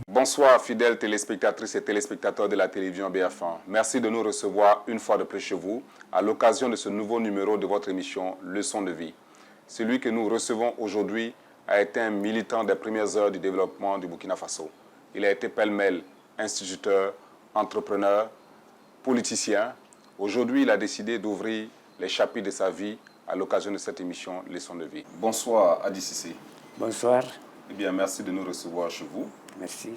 Bonsoir fidèles téléspectatrices et téléspectateurs de la télévision BF1. Merci de nous recevoir une fois de plus chez vous à l'occasion de ce nouveau numéro de votre émission Leçons de vie. Celui que nous recevons aujourd'hui a été un militant des premières heures du développement du Burkina Faso. Il a été pêle-mêle instituteur, entrepreneur, politicien. Aujourd'hui, il a décidé d'ouvrir les chapitres de sa vie à l'occasion de cette émission Leçons de vie. Bonsoir Adi Cissé. Bonsoir. Eh bien, merci de nous recevoir chez vous. Merci.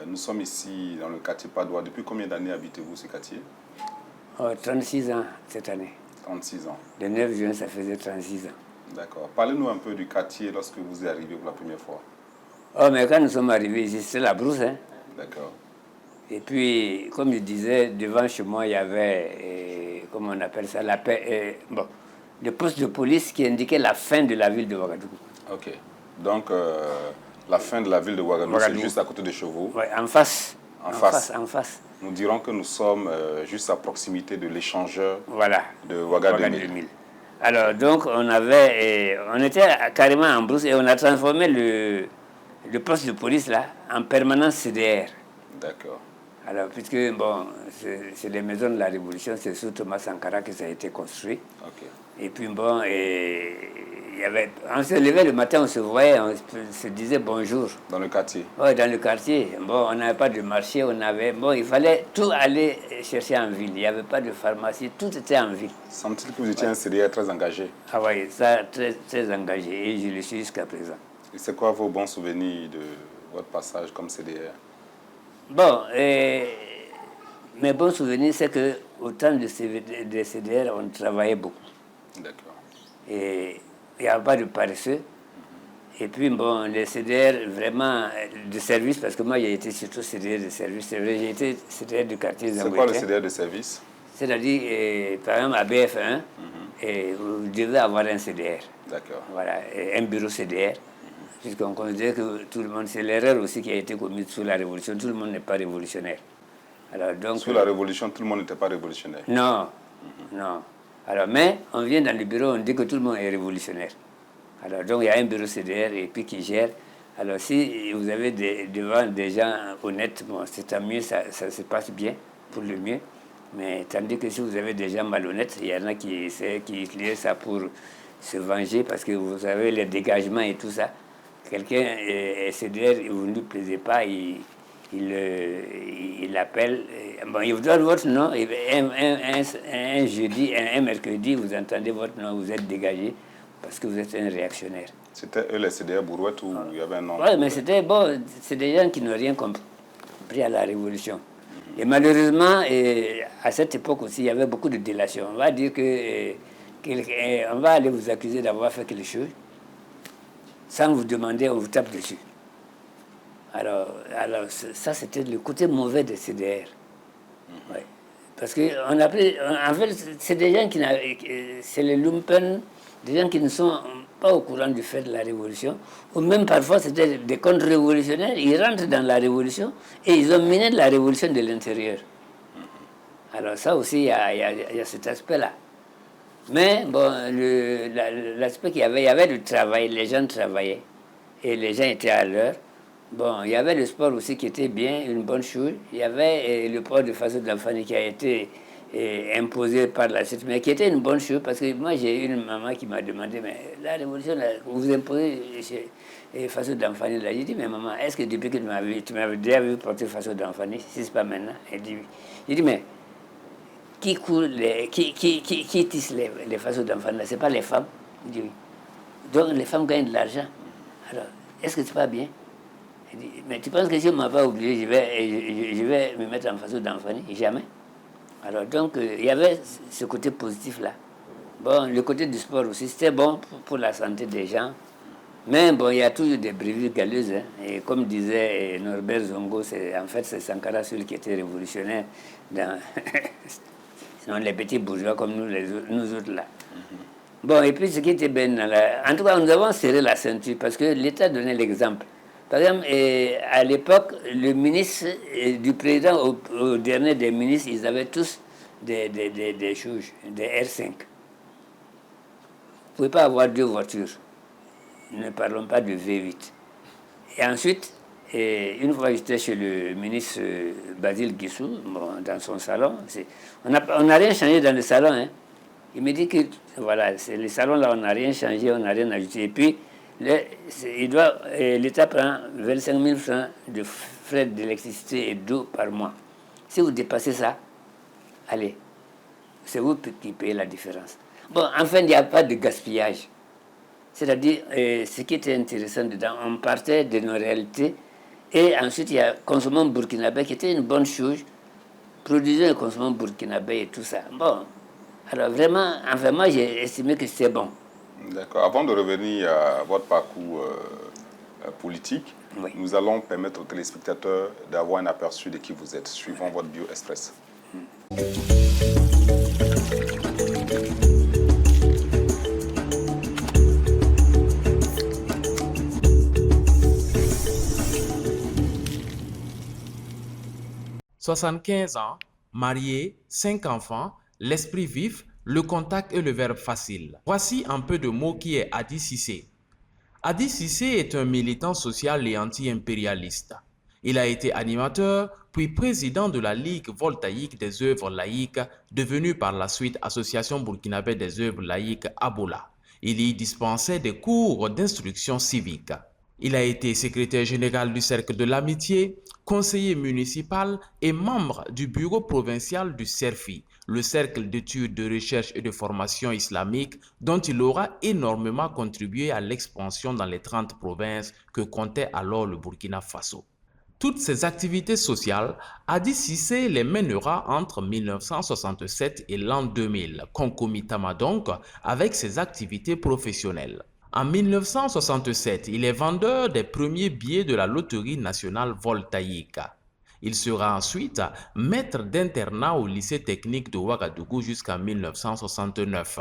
Nous sommes ici dans le quartier Padoua. Depuis combien d'années habitez-vous ce quartier? 36 ans cette année. 36 ans. Le 9 juin, ça faisait 36 ans. D'accord. Parlez-nous un peu du quartier lorsque vous êtes arrivé pour la première fois. Oh, mais quand nous sommes arrivés ici, c'était la brousse. Hein? D'accord. Et puis, comme je disais, devant chez moi, il y avait, comment on appelle ça, le poste de police qui indiquait la fin de la ville de Ouagadougou. Ok. Donc, la fin de la ville de Ouagadougou, c'est juste à côté de chez vous. Oui, en face. En face. En face. Nous dirons que nous sommes juste à proximité de l'échangeur de Ouagadougou 2000. 2000. Alors, donc, on était carrément en brousse et on a transformé le poste de police là en permanence CDR. D'accord. Alors, puisque, bon, c'est les maisons de la Révolution, c'est sous Thomas Sankara que ça a été construit. Ok. Et puis, bon, on se levait le matin, on se voyait, on se disait bonjour. Dans le quartier? Oui, dans le quartier. Bon, on n'avait pas de marché, il fallait tout aller chercher en ville. Il n'y avait pas de pharmacie, tout était en ville. Semble-t-il que vous étiez un CDR très engagé? Ah oui, ça, très, très engagé, et je le suis jusqu'à présent. Et c'est quoi vos bons souvenirs de votre passage comme CDR? Bon, mes bons souvenirs, c'est qu'au temps de CDR, on travaillait beaucoup. D'accord. Et il n'y avait pas de paresseux. Et puis, bon, les CDR vraiment de service, parce que moi, j'ai été surtout CDR de service. C'est vrai, j'ai été CDR du quartier Zangouété. C'est quoi le CDR de service? C'est-à-dire, par exemple, à BF1, vous devez avoir un CDR. D'accord. Voilà, un bureau CDR. Puisqu'on considère que tout le monde, c'est l'erreur aussi qui a été commise sous la Révolution. Tout le monde n'est pas révolutionnaire. Alors, donc, sous la Révolution, tout le monde n'était pas révolutionnaire? Non, non. Alors, mais on vient dans le bureau, on dit que tout le monde est révolutionnaire. Alors, donc, il y a un bureau CDR et puis qui gère. Alors, si vous avez devant des gens honnêtes, bon, c'est tant mieux, ça se passe bien, pour le mieux. Mais tandis que si vous avez des gens malhonnêtes, il y en a qui essaient, qui utilisent ça pour se venger, parce que vous savez, les dégagements et tout ça. Quelqu'un est CDR, vous ne lui plaisez pas, il appelle. Bon, il vous donne votre nom, un jeudi, un mercredi, vous entendez votre nom, vous êtes dégagé parce que vous êtes un réactionnaire. C'était eux les CDR Bourouette ou il y avait un nom? Oui, mais c'était bon, c'est des gens qui n'ont rien compris à la Révolution. Et malheureusement, à cette époque aussi, il y avait beaucoup de délations. On va dire on va aller vous accuser d'avoir fait quelque chose. Sans vous demander, on vous tape dessus. Alors ça, c'était le côté mauvais des CDR. Ouais. Parce que en fait, c'est des gens c'est les lumpen, des gens qui ne sont pas au courant du fait de la Révolution, ou même parfois, c'était des contre-révolutionnaires, ils rentrent dans la Révolution et ils ont miné de la Révolution de l'intérieur. Alors ça aussi, il y a cet aspect-là. Mais bon, l'aspect qu'il y avait du travail, les gens travaillaient et les gens étaient à l'heure. Bon, il y avait le sport aussi qui était bien, une bonne chose. Il y avait le port de Faso d'Anfani qui a été imposé par la suite, mais qui était une bonne chose parce que moi j'ai eu une maman qui m'a demandé, mais la révolution, vous imposez Faso d'Anfani. J'ai dit, mais maman, est-ce que depuis que tu m'avais déjà vu porter Faso d'Anfani, si c'est pas maintenant? Elle dit oui. J'ai dit, mais qui tisse les façons d'enfants là? Ce n'est pas les femmes. Il dit oui. Donc les femmes gagnent de l'argent. Alors, est-ce que c'est pas bien? Il dit, mais tu penses que si on ne m'a pas oublié, je vais me mettre en façon d'enfant? Jamais. Alors donc, il y avait ce côté positif-là. Bon, le côté du sport aussi, c'était bon pour la santé des gens. Mais bon, il y a toujours des brebis galeuses. Hein. Et comme disait Norbert Zongo, en fait, c'est Sankara celui qui était révolutionnaire dans sinon les petits bourgeois comme nous autres là. Bon, et puis ce qui était bien, en tout cas, nous avons serré la ceinture parce que l'État donnait l'exemple. Par exemple, à l'époque, le ministre du président au dernier des ministres, ils avaient tous des choses, des R5. Vous ne pouvez pas avoir 2 voitures. Ne parlons pas de V8. Et ensuite, une fois j'étais chez le ministre Basile Guissou, dans son salon, on n'a rien changé dans le salon. Hein. Il me dit que voilà, c'est le salon là, on n'a rien changé, on n'a rien ajouté. Et puis, l'État prend 25 000 francs de frais d'électricité et d'eau par mois. Si vous dépassez ça, allez, c'est vous qui payez la différence. Bon, enfin, il n'y a pas de gaspillage. C'est-à-dire, ce qui était intéressant dedans, on partait de nos réalités et ensuite il y a consommant burkinabé qui était une bonne chose, produisant et consommant burkinabé et tout ça. Bon, alors vraiment, enfin moi j'ai estimé que c'était bon. D'accord. Avant de revenir à votre parcours politique, Oui. nous allons permettre aux téléspectateurs d'avoir un aperçu de qui vous êtes, suivant votre bio express. « 75 ans, marié, 5 enfants, l'esprit vif, le contact et le verbe facile. » Voici un peu de mots qui est Hadi Cissé. Hadi Cissé est un militant social et anti-impérialiste. Il a été animateur, puis président de la Ligue voltaïque des œuvres laïques, devenue par la suite Association burkinabé des œuvres laïques Abola. Il y dispensait des cours d'instruction civique. Il a été secrétaire général du Cercle de l'Amitié, conseiller municipal et membre du bureau provincial du CERFI, le Cercle d'études, de recherche et de formation islamique, dont il aura énormément contribué à l'expansion dans les 30 provinces que comptait alors le Burkina Faso. Toutes ces activités sociales, Hadi Cissé les mènera entre 1967 et l'an 2000, concomitamment donc avec ses activités professionnelles. En 1967, il est vendeur des premiers billets de la Loterie nationale voltaïque. Il sera ensuite maître d'internat au lycée technique de Ouagadougou jusqu'en 1969.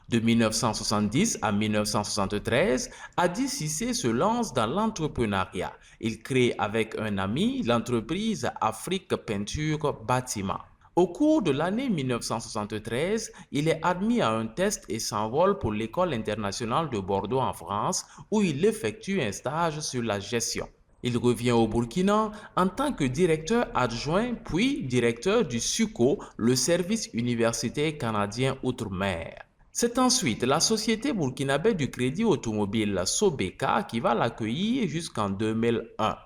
De 1970 à 1973, Hadi Cissé se lance dans l'entrepreneuriat. Il crée avec un ami l'entreprise Afrique Peinture Bâtiment. Au cours de l'année 1973, il est admis à un test et s'envole pour l'École internationale de Bordeaux en France, où il effectue un stage sur la gestion. Il revient au Burkina en tant que directeur adjoint puis directeur du SUCO, le service universitaire canadien Outre-mer. C'est ensuite la société burkinabé du crédit automobile Sobeka qui va l'accueillir jusqu'en 2001.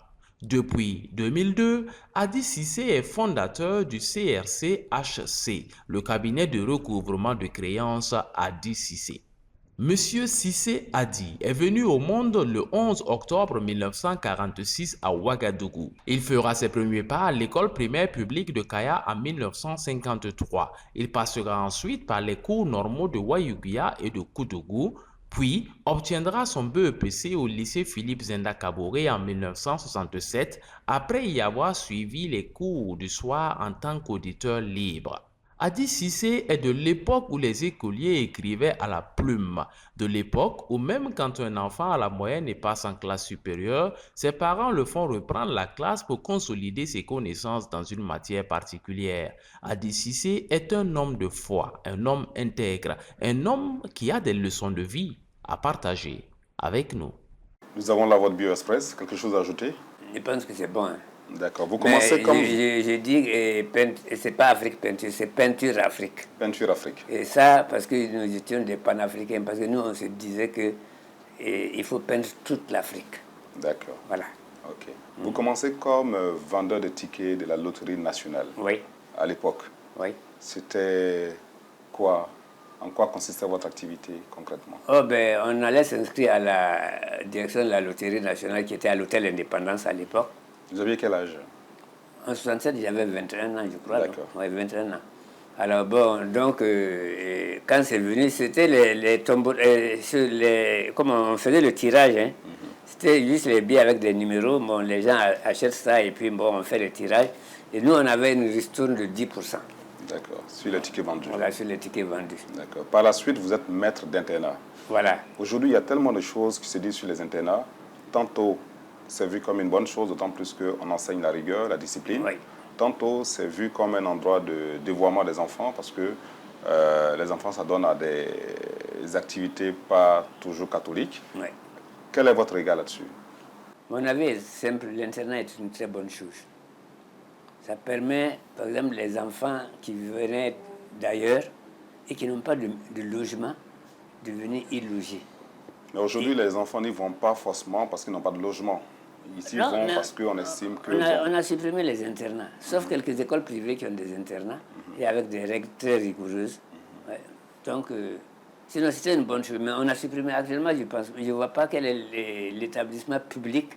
Depuis 2002, Hadi Cissé est fondateur du CRC-HC, le cabinet de recouvrement de créances Hadi Cissé. Monsieur Cissé Hadi est venu au monde le 11 octobre 1946 à Ouagadougou. Il fera ses premiers pas à l'école primaire publique de Kaya en 1953. Il passera ensuite par les cours normaux de Wayuguia et de Koudougou, puis obtiendra son BEPC au lycée Philippe Zenda Kaboré en 1967, après y avoir suivi les cours du soir en tant qu'auditeur libre. Hadi Cissé est de l'époque où les écoliers écrivaient à la plume, de l'époque où même quand un enfant à la moyenne et passe en classe supérieure, ses parents le font reprendre la classe pour consolider ses connaissances dans une matière particulière. Hadi Cissé est un homme de foi, un homme intègre, un homme qui a des leçons de vie à partager avec nous. Nous avons là votre bio express. Quelque chose à ajouter? Je pense que c'est bon. Hein. D'accord. Vous commencez comme... Je dis que c'est pas Afrique peinture, c'est peinture Afrique. Peinture Afrique. Et ça, parce que nous étions des panafricains, parce que nous, on se disait qu'il faut peindre toute l'Afrique. D'accord. Voilà. Ok. Vous commencez comme vendeur de tickets de la loterie nationale. Oui. À l'époque. Oui. C'était quoi? En quoi consistait votre activité concrètement? Oh ben, on allait s'inscrire à la direction de la loterie nationale qui était à l'hôtel Indépendance à l'époque. Vous aviez quel âge? En 67, j'avais 21 ans, je crois. D'accord. Oui, 21 ans. Alors bon, donc, quand c'est venu, c'était les tombeaux, comment on faisait le tirage, hein. C'était juste les billets avec des numéros. Bon, les gens achètent ça et puis bon, on fait le tirage. Et nous, on avait une ristourne de 10%. D'accord, sur les tickets vendus. Voilà, sur les tickets vendus. D'accord. Par la suite, vous êtes maître d'internat. Voilà. Aujourd'hui, il y a tellement de choses qui se disent sur les internats. Tantôt, c'est vu comme une bonne chose, d'autant plus qu'on enseigne la rigueur, la discipline. Oui. Tantôt, c'est vu comme un endroit de dévoiement des enfants parce que les enfants s'adonnent à des activités pas toujours catholiques. Oui. Quel est votre regard là-dessus? Mon avis est simple, l'internat est une très bonne chose. Ça permet, par exemple, les enfants qui venaient d'ailleurs et qui n'ont pas de logement, de venir y loger. Mais aujourd'hui, les enfants n'y vont pas forcément parce qu'ils n'ont pas de logement. Ici, ils vont parce qu'on estime que... On a supprimé les internats, sauf quelques écoles privées qui ont des internats et avec des règles très rigoureuses. Ouais. Donc, sinon, c'était une bonne chose. Mais on a supprimé actuellement, je ne vois pas quel est l'établissement public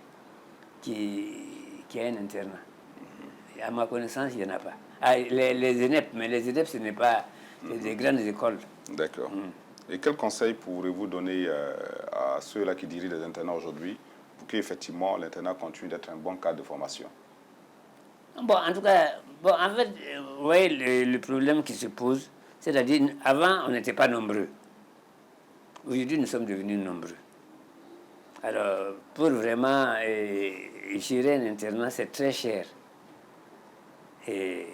qui a un internat. À ma connaissance, il n'y en a pas. Ah, les ENEP, mais les ENEP, ce n'est pas des grandes écoles. D'accord. Et quel conseil pourrez-vous donner à ceux-là qui dirigent les internats aujourd'hui pour qu'effectivement l'internat continue d'être un bon cadre de formation? Bon, en tout cas, en fait, vous voyez le problème qui se pose, c'est-à-dire, avant, on n'était pas nombreux. Aujourd'hui, nous sommes devenus nombreux. Alors, pour vraiment gérer un internat, c'est très cher. Et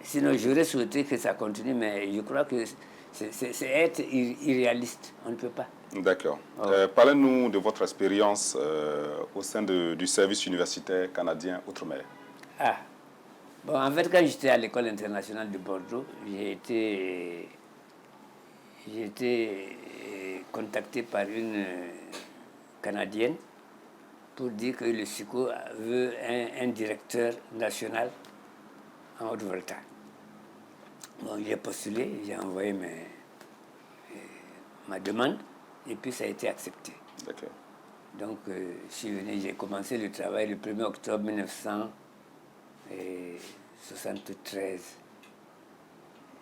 sinon, j'aurais souhaité que ça continue, mais je crois que c'est être irréaliste. On ne peut pas. D'accord. Oh. Parlez-nous de votre expérience au sein du service universitaire canadien Outre-mer. Ah. Bon, en fait, quand j'étais à l'école internationale de Bordeaux, j'ai été contacté par une Canadienne pour dire que le SUCO veut un directeur national en Haute-Volta. Bon, j'ai postulé, j'ai envoyé ma demande et puis ça a été accepté. D'accord. Donc, je suis venu, j'ai commencé le travail le 1er octobre 1973.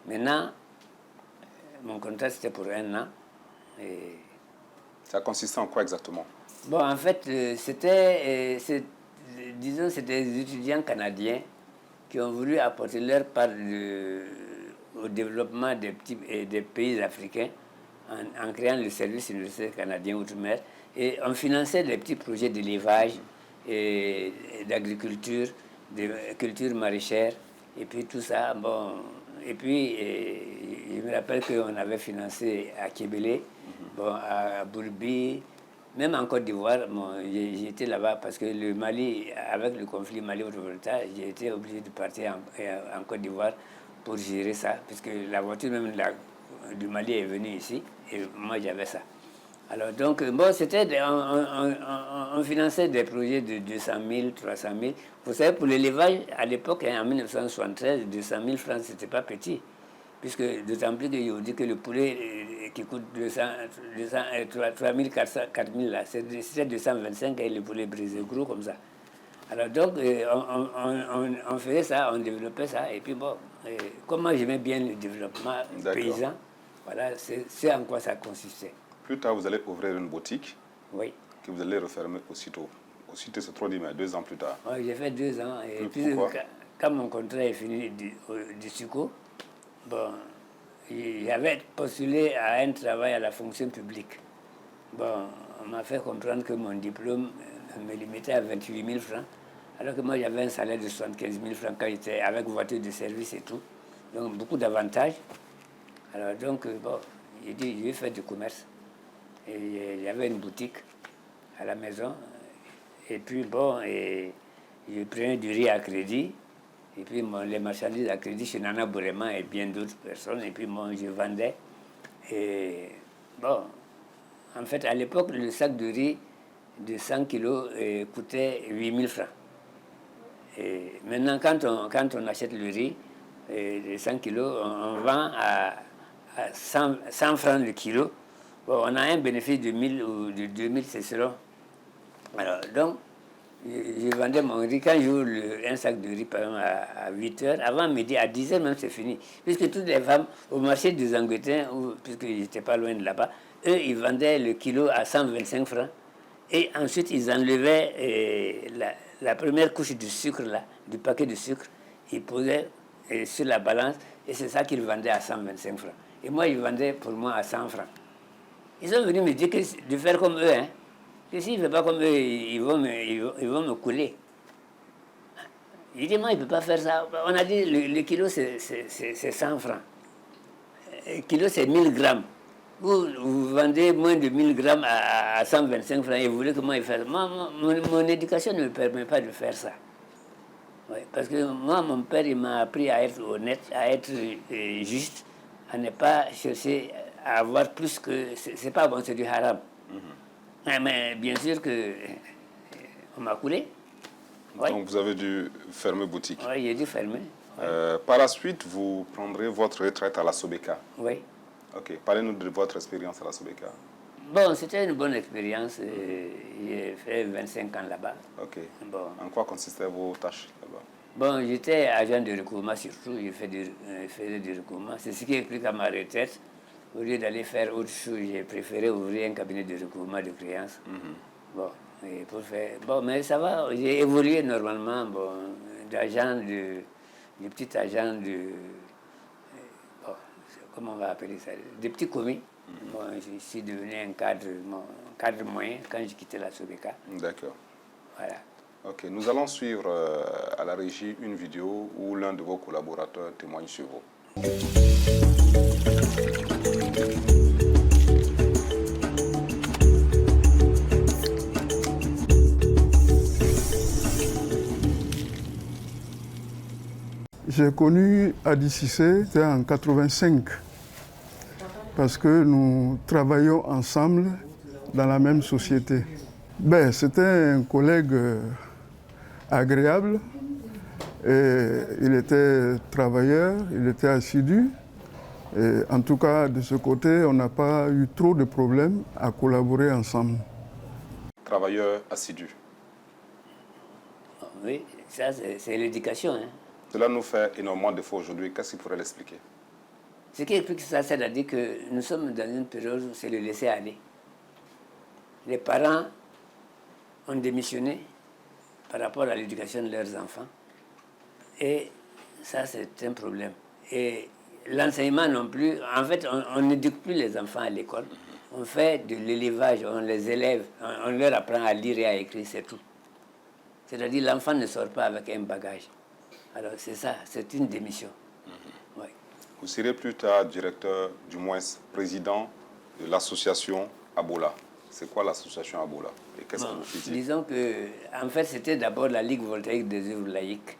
Maintenant, mon contrat c'était pour 1 an. Et Ça consistait en quoi exactement? bon, en fait, disons, c'était des étudiants canadiens qui ont voulu apporter leur part au développement des pays africains en créant le service universitaire canadien Outre-mer. Et on finançait des petits projets d'élevage et d'agriculture, de culture maraîchère, et puis tout ça. Bon, et puis, je me rappelle qu'on avait financé à Kébélé, bon, à Bourbi, même en Côte d'Ivoire. Bon, j'étais là-bas parce que le Mali, avec le conflit Mali-Haute-Volta, j'ai été obligé de partir en Côte d'Ivoire pour gérer ça, puisque la voiture même du Mali est venue ici, et moi j'avais ça. Alors donc, bon, on finançait des projets de 200 000, 300 000. Vous savez, pour l'élevage, à l'époque, en 1973, 200 000 francs, c'était pas petit. Puisque d'autant plus que je vous dis que le poulet qui coûte 3 400, 4 000, là, c'était 225 et le poulet brisé gros comme ça. Alors donc, on faisait ça, on développait ça. Et puis bon, comment j'aimais bien le développement paysan, voilà, c'est en quoi ça consistait. Plus tard, vous allez ouvrir une boutique oui. que vous allez refermer aussitôt. Aussitôt, c'est trop dit, mais 2 ans plus tard. Oui, j'ai fait 2 ans. Et puis, quand mon contrat est fini du SUCO, bon, j'avais postulé à un travail à la fonction publique. Bon, on m'a fait comprendre que mon diplôme me limitait à 28 000 francs, alors que moi j'avais un salaire de 75 000 francs quand j'étais avec voiture de service et tout. Donc beaucoup d'avantages. Alors donc, bon, j'ai dit, je vais faire du commerce. Et il y avait une boutique à la maison. Et puis bon, je prenais du riz à crédit. Et puis les marchandises à crédit chez Nana Bourema et bien d'autres personnes. Et puis moi, je vendais. Et bon, en fait, à l'époque, le sac de riz de 100 kilos coûtait 8 000 francs. Et maintenant, quand on achète le riz de 100 kilos, on vend à 100 francs le kilo. Bon, on a un bénéfice de 1000 ou de 2000, c'est selon. Alors, donc, je vendais mon riz. Quand j'ouvre un sac de riz, par exemple, à 8 heures, avant midi, à 10 heures même, c'est fini. Puisque toutes les femmes, au marché des Angouetins, puisque j'étais pas loin de là-bas, eux, ils vendaient le kilo à 125 francs. Et ensuite, ils enlevaient la première couche de sucre, là, du paquet de sucre. Ils posaient sur la balance Et c'est ça qu'ils vendaient à 125 francs. Et moi, ils vendaient pour moi à 100 francs. Ils sont venus me dire de faire comme eux, hein. Que s'ils ne font pas comme eux, ils vont me couler. Il dit, moi, il ne peut pas faire ça. On a dit, le kilo, c'est 100 francs. Le kilo, c'est 1000 grammes. Vous vendez moins de 1000 grammes à 125 francs et vous voulez que moi, il fasse. Moi, mon éducation ne me permet pas de faire ça. Ouais, parce que moi, mon père, il m'a appris à être honnête, à être juste, à ne pas chercher à avoir plus que... C'est pas bon, c'est du haram. Mais bien sûr que on m'a coulé. Ouais. Donc vous avez dû fermer boutique. Oui, j'ai dû fermer. Par la suite, vous prendrez votre retraite à la Sobeka. Oui. Ok, parlez-nous de votre expérience à la Sobeka. Bon, c'était une bonne expérience. J'ai fait 25 ans là-bas. Ok. Bon. En quoi consistaient vos tâches là-bas? Bon, j'étais agent de recouvrement surtout. Je faisais du recouvrement. C'est ce qui explique à ma retraite. Au lieu d'aller faire autre chose, j'ai préféré ouvrir un cabinet de recouvrement de créances. Bon, et pour faire... Bon, mais ça va, j'ai évolué normalement, bon, d'agent de petit agent de... Bon, comment on va appeler ça? De petits commis. Bon, je suis devenu un cadre moyen quand j'ai quitté la Sobeka. D'accord. Voilà. Ok, nous allons suivre à la régie une vidéo où l'un de vos collaborateurs témoigne sur vous. J'ai connu Adi Cissé, c'était en 85, parce que nous travaillions ensemble dans la même société. Ben, c'était un collègue agréable, et il était travailleur, il était assidu. Et en tout cas, de ce côté, on n'a pas eu trop de problèmes à collaborer ensemble. Travailleur assidu. Oui, ça c'est l'éducation. Hein. Cela nous fait énormément défaut aujourd'hui. Qu'est-ce qu'il pourrait l'expliquer? Ce qui explique ça, c'est-à-dire que nous sommes dans une période où c'est le laisser aller. Les parents ont démissionné par rapport à l'éducation de leurs enfants. Et ça, c'est un problème. Et l'enseignement non plus. En fait, on n'éduque plus les enfants à l'école. On fait de l'élevage, on les élève, on leur apprend à lire et à écrire, c'est tout. C'est-à-dire l'enfant ne sort pas avec un bagage. Alors c'est ça, c'est une démission. Ouais. Vous serez plus tard directeur, du moins président de l'association Abola. C'est quoi l'association Abola et qu'est-ce que vous faisiez? Disons que, en fait, c'était d'abord la Ligue voltaïque des œuvres laïques,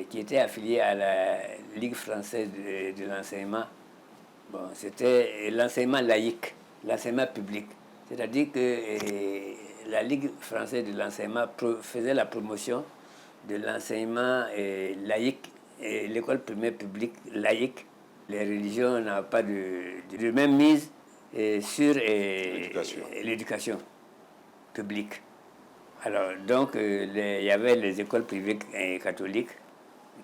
qui était affiliée à la Ligue française de l'enseignement. Bon, c'était l'enseignement laïque, l'enseignement public. C'est-à-dire que la Ligue française de l'enseignement faisait la promotion de l'enseignement laïque et l'école primaire publique laïque. Les religions n'ont pas de même mise sur l'éducation publique. Alors, donc, il y avait les écoles privées catholiques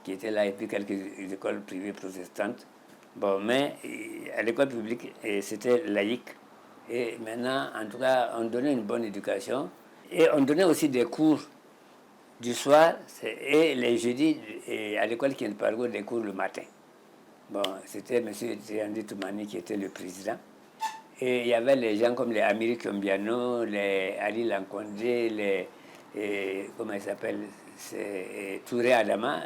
qui étaient là et puis quelques écoles privées protestantes. Bon, mais à l'école publique, c'était laïque. Et maintenant, en tout cas, on donnait une bonne éducation. Et on donnait aussi des cours du soir et les jeudis à l'école qui Pargo des cours le matin. Bon, c'était M. Triandi Toumani qui était le président. Et il y avait les gens comme les Amiri Kombiano, les Ali Lankondé, comment il s'appelle, Touré Adama,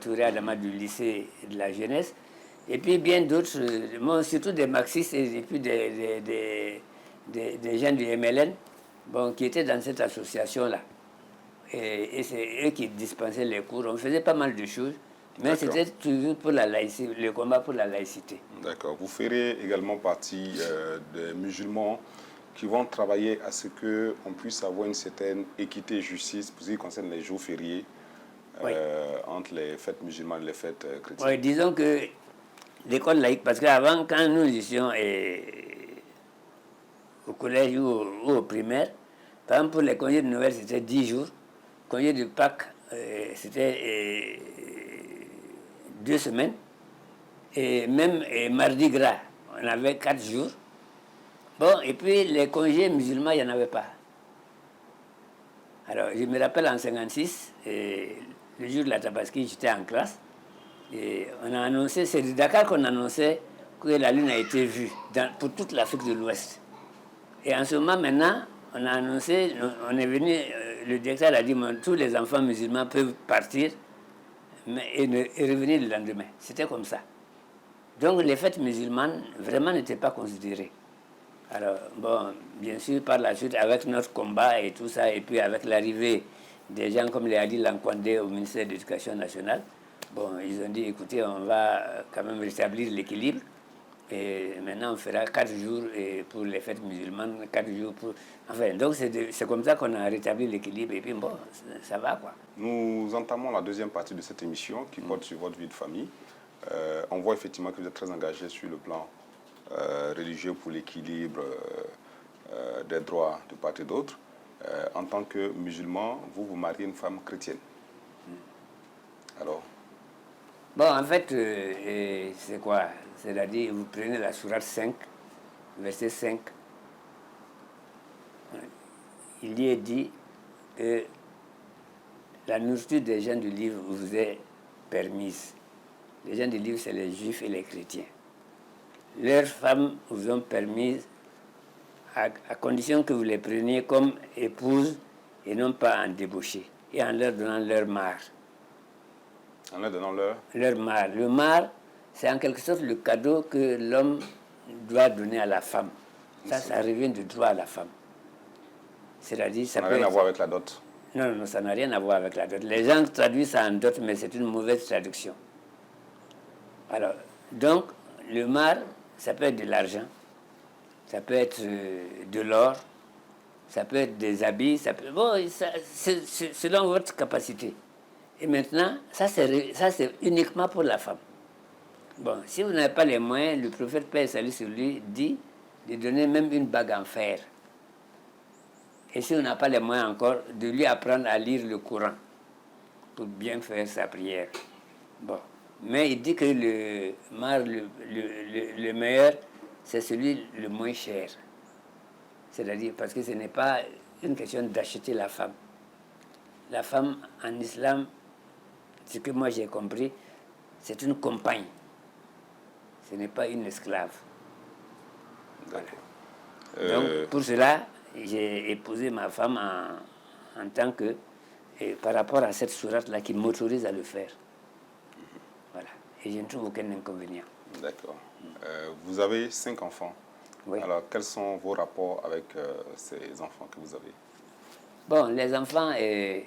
Touré Adama du lycée de la jeunesse. Et puis bien d'autres, surtout des marxistes et puis des gens du MLN, bon, qui étaient dans cette association-là. Et c'est eux qui dispensaient les cours. On faisait pas mal de choses, mais c'était toujours pour la laïcité, le combat pour la laïcité. D'accord. Vous ferez également partie des musulmans qui vont travailler à ce qu'on puisse avoir une certaine équité et justice pour ce qui concerne les jours fériés entre les fêtes musulmanes et les fêtes chrétiennes. Oui, disons que l'école laïque, parce qu'avant, quand nous étions au collège ou au primaire, par exemple, pour les congés de Noël, c'était 10 jours. Congé de Pâques, c'était 2 semaines. Et même Mardi Gras, on avait 4 jours. Bon, et puis les congés musulmans, il n'y en avait pas. Alors, je me rappelle en 1956, le jour de la Tabaski, j'étais en classe. Et on a annoncé, c'est de Dakar qu'on annonçait que la Lune a été vue pour toute l'Afrique de l'Ouest. Et en ce moment, maintenant, on a annoncé, on est venu, le directeur a dit, tous les enfants musulmans peuvent partir et revenir le lendemain. C'était comme ça. Donc les fêtes musulmanes, vraiment, n'étaient pas considérées. Alors, bon, bien sûr, par la suite, avec notre combat et tout ça, et puis avec l'arrivée des gens comme les Ali Lankwandé au ministère de l'Éducation nationale, bon, ils ont dit, écoutez, on va quand même rétablir l'équilibre. Et maintenant, on fera 4 jours pour les fêtes musulmanes, 4 jours pour... Enfin, donc c'est comme ça qu'on a rétabli l'équilibre. Et puis, bon, ça va, quoi. Nous entamons la deuxième partie de cette émission qui porte sur votre vie de famille. On voit effectivement que vous êtes très engagé sur le plan religieux pour l'équilibre des droits de part et d'autre. En tant que musulman, vous mariez une femme chrétienne. Alors? Bon, en fait, c'est quoi? C'est-à-dire, vous prenez la sourate 5, verset 5. Il y est dit que la nourriture des gens du livre vous est permise. Les gens du livre, c'est les juifs et les chrétiens. Leurs femmes vous ont permis, à condition que vous les preniez comme épouses et non pas en débauché, et en leur donnant leur mare. En leur donnant leur? Leur mare. Le mare, c'est en quelque sorte le cadeau que l'homme doit donner à la femme. Ça revient de droit à la femme. C'est-à-dire, ça n'a rien à voir avec la dot. Non, non, ça n'a rien à voir avec la dot. Les gens traduisent ça en dot, mais c'est une mauvaise traduction. Alors, donc, le mare, ça peut être de l'argent, ça peut être de l'or, ça peut être des habits, ça peut... Bon, c'est selon votre capacité. Et maintenant, ça c'est uniquement pour la femme. Bon, si vous n'avez pas les moyens, le prophète Paix et salut sur lui dit de donner même une bague en fer. Et si on n'a pas les moyens encore, de lui apprendre à lire le Coran pour bien faire sa prière. Bon. Mais il dit que le meilleur, c'est celui le moins cher. C'est-à-dire, parce que ce n'est pas une question d'acheter la femme. La femme, en islam, ce que moi j'ai compris, c'est une compagne. Ce n'est pas une esclave. Voilà. Donc, pour cela, j'ai épousé ma femme en tant que... Et par rapport à cette sourate-là qui m'autorise à le faire. Voilà. Et je ne trouve aucun inconvénient. D'accord. Vous avez 5 enfants. Oui. Alors, quels sont vos rapports avec ces enfants que vous avez? Bon, les enfants, il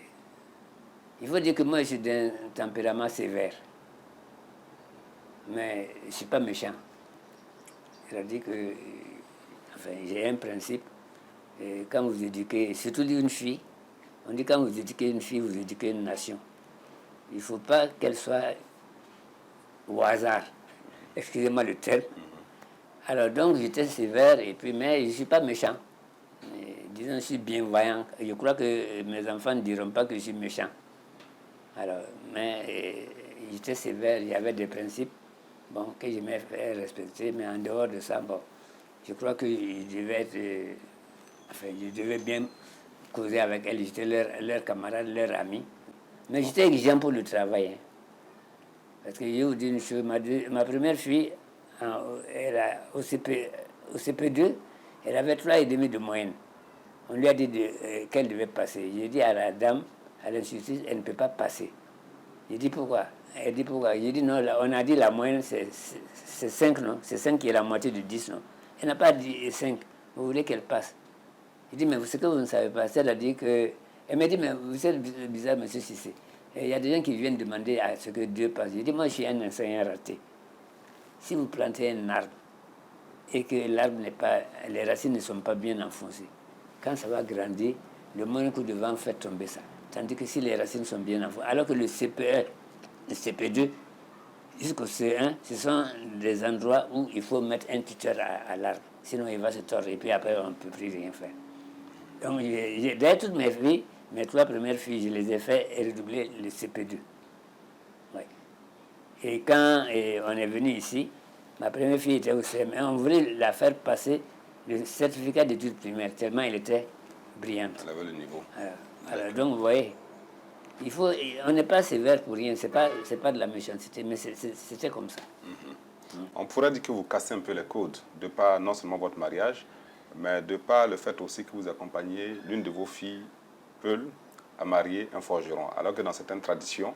faut dire que moi, je suis d'un tempérament sévère. Mais je ne suis pas méchant. C'est-à-dire que enfin, j'ai un principe. Et quand vous éduquez, surtout une fille, on dit quand vous éduquez une fille, vous éduquez une nation. Il ne faut pas qu'elle soit au hasard. Excusez-moi le terme. Alors donc j'étais sévère, et puis, mais je ne suis pas méchant. Disons, je suis bienveillant. Je crois que mes enfants ne diront pas que je suis méchant. Alors, mais j'étais sévère, il y avait des principes bon, que je m'ai fait respecter, mais en dehors de ça, bon, je crois que je devais bien causer avec elles, j'étais leur camarade, leur ami. Mais j'étais exigeant pour le travail. Hein. Parce que je vous dis une chose, ma première fille, au CP2, elle avait 3,5 de moyenne. On lui a dit qu'elle devait passer. J'ai dit à la dame, à l'institut, elle ne peut pas passer. J'ai dit pourquoi? Elle dit pourquoi? J'ai dit non, on a dit la moyenne c'est 5, non? C'est 5 qui est la moitié de 10, non? Elle n'a pas dit 5. Vous voulez qu'elle passe? J'ai dit, mais ce que vous ne savez pas, c'est-à-dire que... Elle m'a dit, mais vous êtes bizarre, monsieur Cissé. Il y a des gens qui viennent demander à ce que Dieu passe. J'ai dit, moi, je suis un enseignant raté. Si vous plantez un arbre et que l'arbre n'est pas... Les racines ne sont pas bien enfoncées, quand ça va grandir, le moindre coup de vent fait tomber ça. Tandis que si les racines sont bien enfoncées... Alors que le CP1, le CP2, jusqu'au C1, ce sont des endroits où il faut mettre un tuteur à l'arbre. Sinon, il va se tordre et puis après, on ne peut plus rien faire. Donc, dès toutes mes filles, mes 3 premières filles, je les ai fait redoubler le CP2. Ouais. Et quand on est venu ici, ma première fille était au CM1, on voulait la faire passer le certificat d'études primaires, tellement elle était brillante. Elle avait le niveau. Alors donc, vous voyez. On n'est pas sévère pour rien, c'est pas de la méchanceté, mais c'était comme ça. On pourrait dire que vous cassez un peu les codes, de par non seulement votre mariage, mais de par le fait aussi que vous accompagnez l'une de vos filles, Peul, à marier un forgeron. Alors que dans certaines traditions,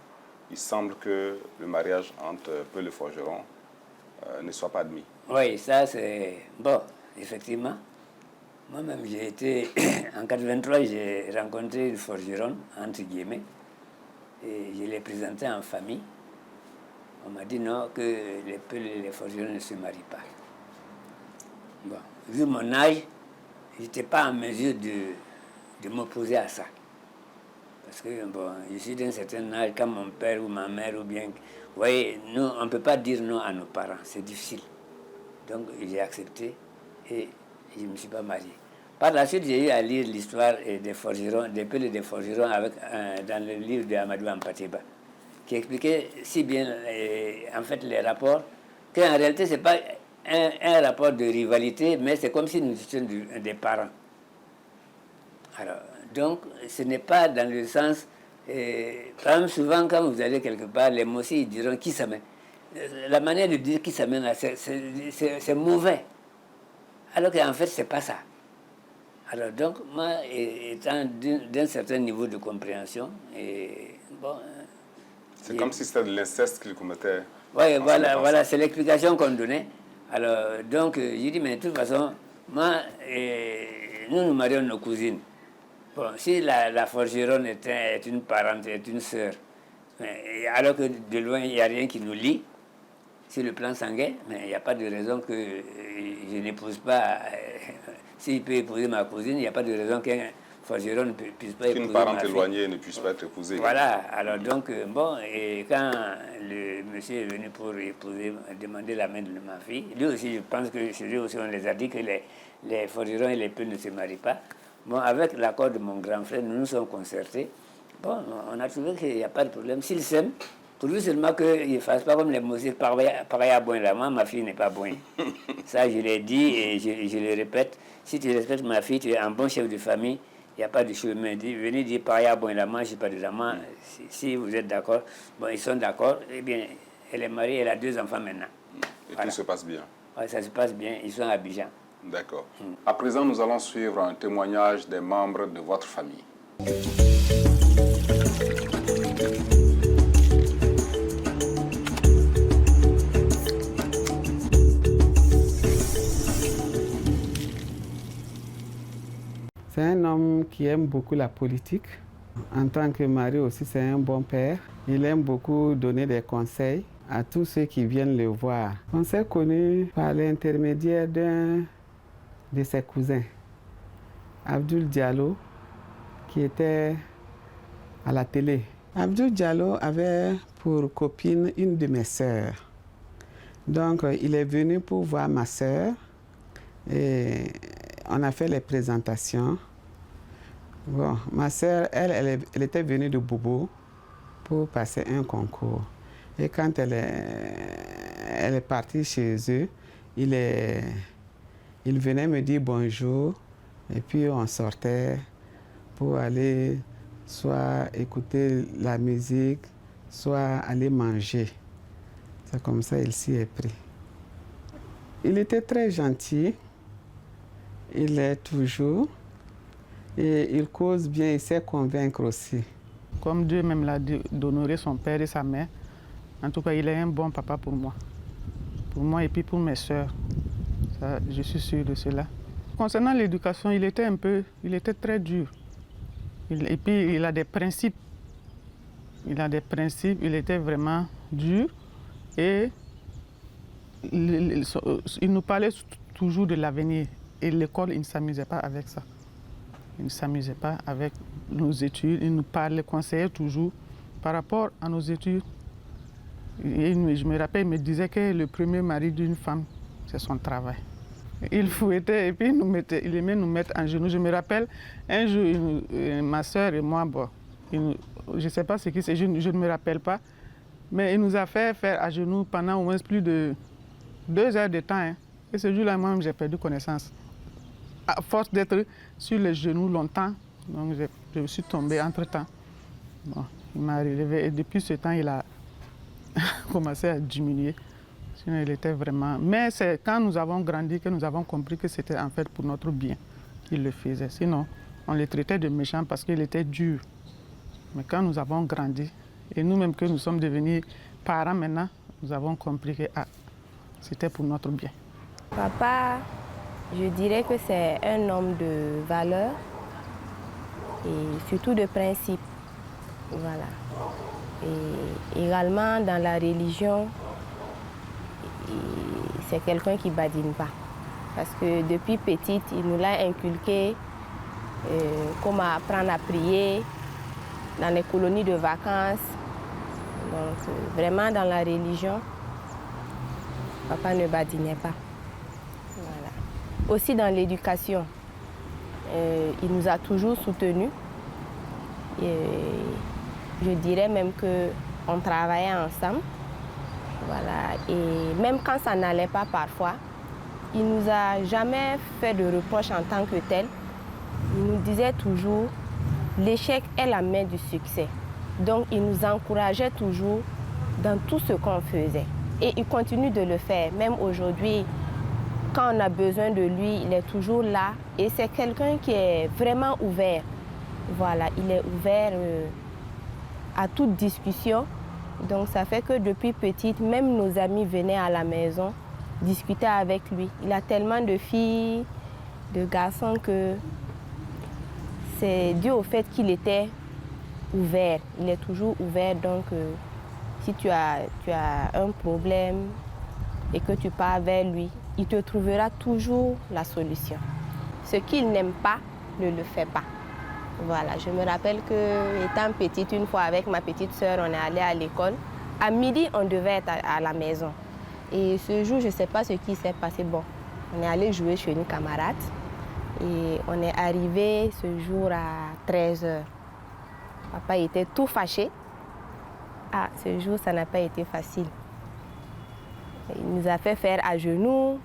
il semble que le mariage entre Peul et le forgeron ne soit pas admis. Oui, ça c'est... Bon, effectivement. Moi-même, j'ai été... En 83, j'ai rencontré une forgeron, entre guillemets, et je l'ai présenté en famille. On m'a dit non, que les Peul et les forgerons ne se marient pas. Bon, vu mon âge, je n'étais pas en mesure de m'opposer à ça. Parce que bon, je suis d'un certain âge, quand mon père ou ma mère, ou bien... Vous voyez, nous, on ne peut pas dire non à nos parents, c'est difficile. Donc j'ai accepté et je ne me suis pas marié. Par la suite, j'ai eu à lire l'histoire des forgerons, des Peul et des forgerons dans le livre de Amadou Ampateba, qui expliquait si bien en fait les rapports, qu'en réalité ce n'est pas un rapport de rivalité, mais c'est comme si nous étions des parents. Alors, donc, ce n'est pas dans le sens... par exemple, souvent, quand vous allez quelque part, les Mossis ils diront qui s'amène. La manière de dire qui s'amène, c'est mauvais. Alors qu'en fait, ce n'est pas ça. Alors, donc, moi, étant d'un certain niveau de compréhension, bon... C'est comme si c'était de l'inceste qu'il commettait. Oui, voilà, c'est l'explication qu'on donnait. Alors, donc, j'ai dit, mais de toute façon, moi, nous marions nos cousines. Bon, si la forgeronne est une parente, est une sœur, alors que de loin, il n'y a rien qui nous lie, sur le plan sanguin, mais il n'y a pas de raison que je n'épouse pas. S'il peut épouser ma cousine, il n'y a pas de raison qu'un forgeron ne puisse pas épouser ma fille. Qu'une parente éloignée ne puisse pas être épousée. Voilà, alors donc, bon, et quand le monsieur est venu pour demander la main de ma fille, lui aussi, je pense que chez lui aussi, on les a dit que les forgerons et les Peul ne se marient pas. Bon, avec l'accord de mon grand frère, nous nous sommes concertés. Bon, on a trouvé qu'il n'y a pas de problème. S'ils s'aiment, pourvu seulement qu'ils ne fassent pas comme les Mossis, pareil à Boin là. Moi, ma fille n'est pas Boin. Ça, je l'ai dit et je le répète. Si tu respectes ma fille, tu es un bon chef de famille, il n'y a pas de chemin. Venez dire pareil à Boin là, moi, je ne suis pas de moi. Si vous êtes d'accord, bon, ils sont d'accord, eh bien, elle est mariée, elle a 2 enfants maintenant. Et voilà. Tout se passe bien. Ouais, ça se passe bien, ils sont à Abidjan. D'accord. À présent, nous allons suivre un témoignage des membres de votre famille. C'est un homme qui aime beaucoup la politique. En tant que mari aussi, c'est un bon père. Il aime beaucoup donner des conseils à tous ceux qui viennent le voir. On s'est connus par l'intermédiaire d'un de ses cousins, Abdoul Diallo, qui était à la télé. Abdoul Diallo avait pour copine une de mes sœurs. Donc, il est venu pour voir ma sœur et on a fait les présentations. Bon, ma sœur, elle était venue de Bobo pour passer un concours. Et quand elle est partie chez eux, il venait me dire bonjour et puis on sortait pour aller soit écouter la musique, soit aller manger. C'est comme ça qu'il s'y est pris. Il était très gentil, il est toujours, et il cause bien, il sait convaincre aussi. Comme Dieu même l'a dit d'honorer son père et sa mère, en tout cas il est un bon papa pour moi et puis pour mes soeurs. Ça, je suis sûr de cela. Concernant l'éducation, il était très dur. Et puis il a des principes. Il était vraiment dur. Et il nous parlait toujours de l'avenir. Et l'école, il ne s'amusait pas avec ça. Il ne s'amusait pas avec nos études. Il nous parlait, conseillait toujours par rapport à nos études. Et je me rappelle, il me disait que le premier mari d'une femme, c'est son travail. Il fouettait et puis il aimait nous mettre en genoux. Je me rappelle, un jour, ma soeur et moi, bon, je ne sais pas ce qui c'est, je ne me rappelle pas, mais il nous a fait faire à genoux pendant au moins plus de 2 heures de temps. Hein. Et ce jour-là, moi-même, j'ai perdu connaissance. À force d'être sur les genoux longtemps, donc je suis tombée entre-temps. Bon, Il m'a relevé et depuis ce temps, il a commencé à diminuer. Sinon, il était vraiment... Mais c'est quand nous avons grandi que nous avons compris que c'était en fait pour notre bien qu'il le faisait. Sinon, on le traitait de méchant parce qu'il était dur. Mais quand nous avons grandi, et nous-mêmes que nous sommes devenus parents maintenant, nous avons compris que c'était pour notre bien. Papa, je dirais que c'est un homme de valeur et surtout de principe. Voilà. Et également dans la religion, c'est quelqu'un qui ne badine pas. Parce que depuis petite, il nous l'a inculqué comment apprendre à prier dans les colonies de vacances. Donc vraiment dans la religion, papa ne badinait pas. Voilà. Aussi dans l'éducation, il nous a toujours soutenus. Je dirais même qu'on travaillait ensemble. Voilà. Et même quand ça n'allait pas parfois, il ne nous a jamais fait de reproches en tant que tel. Il nous disait toujours, l'échec est la mère du succès. Donc il nous encourageait toujours dans tout ce qu'on faisait. Et il continue de le faire. Même aujourd'hui, quand on a besoin de lui, il est toujours là. Et c'est quelqu'un qui est vraiment ouvert. Voilà, il est ouvert à toute discussion. Donc ça fait que depuis petite, même nos amis venaient à la maison discuter avec lui. Il a tellement de filles, de garçons que c'est dû au fait qu'il était ouvert. Il est toujours ouvert, donc si tu as un problème et que tu pars vers lui, il te trouvera toujours la solution. Ce qu'il n'aime pas, ne le fait pas. Voilà, je me rappelle que étant petite, une fois avec ma petite sœur, on est allé à l'école. À midi, on devait être à la maison. Et ce jour, je ne sais pas ce qui s'est passé. Bon, on est allé jouer chez une camarade. Et on est arrivé ce jour à 13h. Papa était tout fâché. Ah, ce jour, ça n'a pas été facile. Il nous a fait faire à genoux.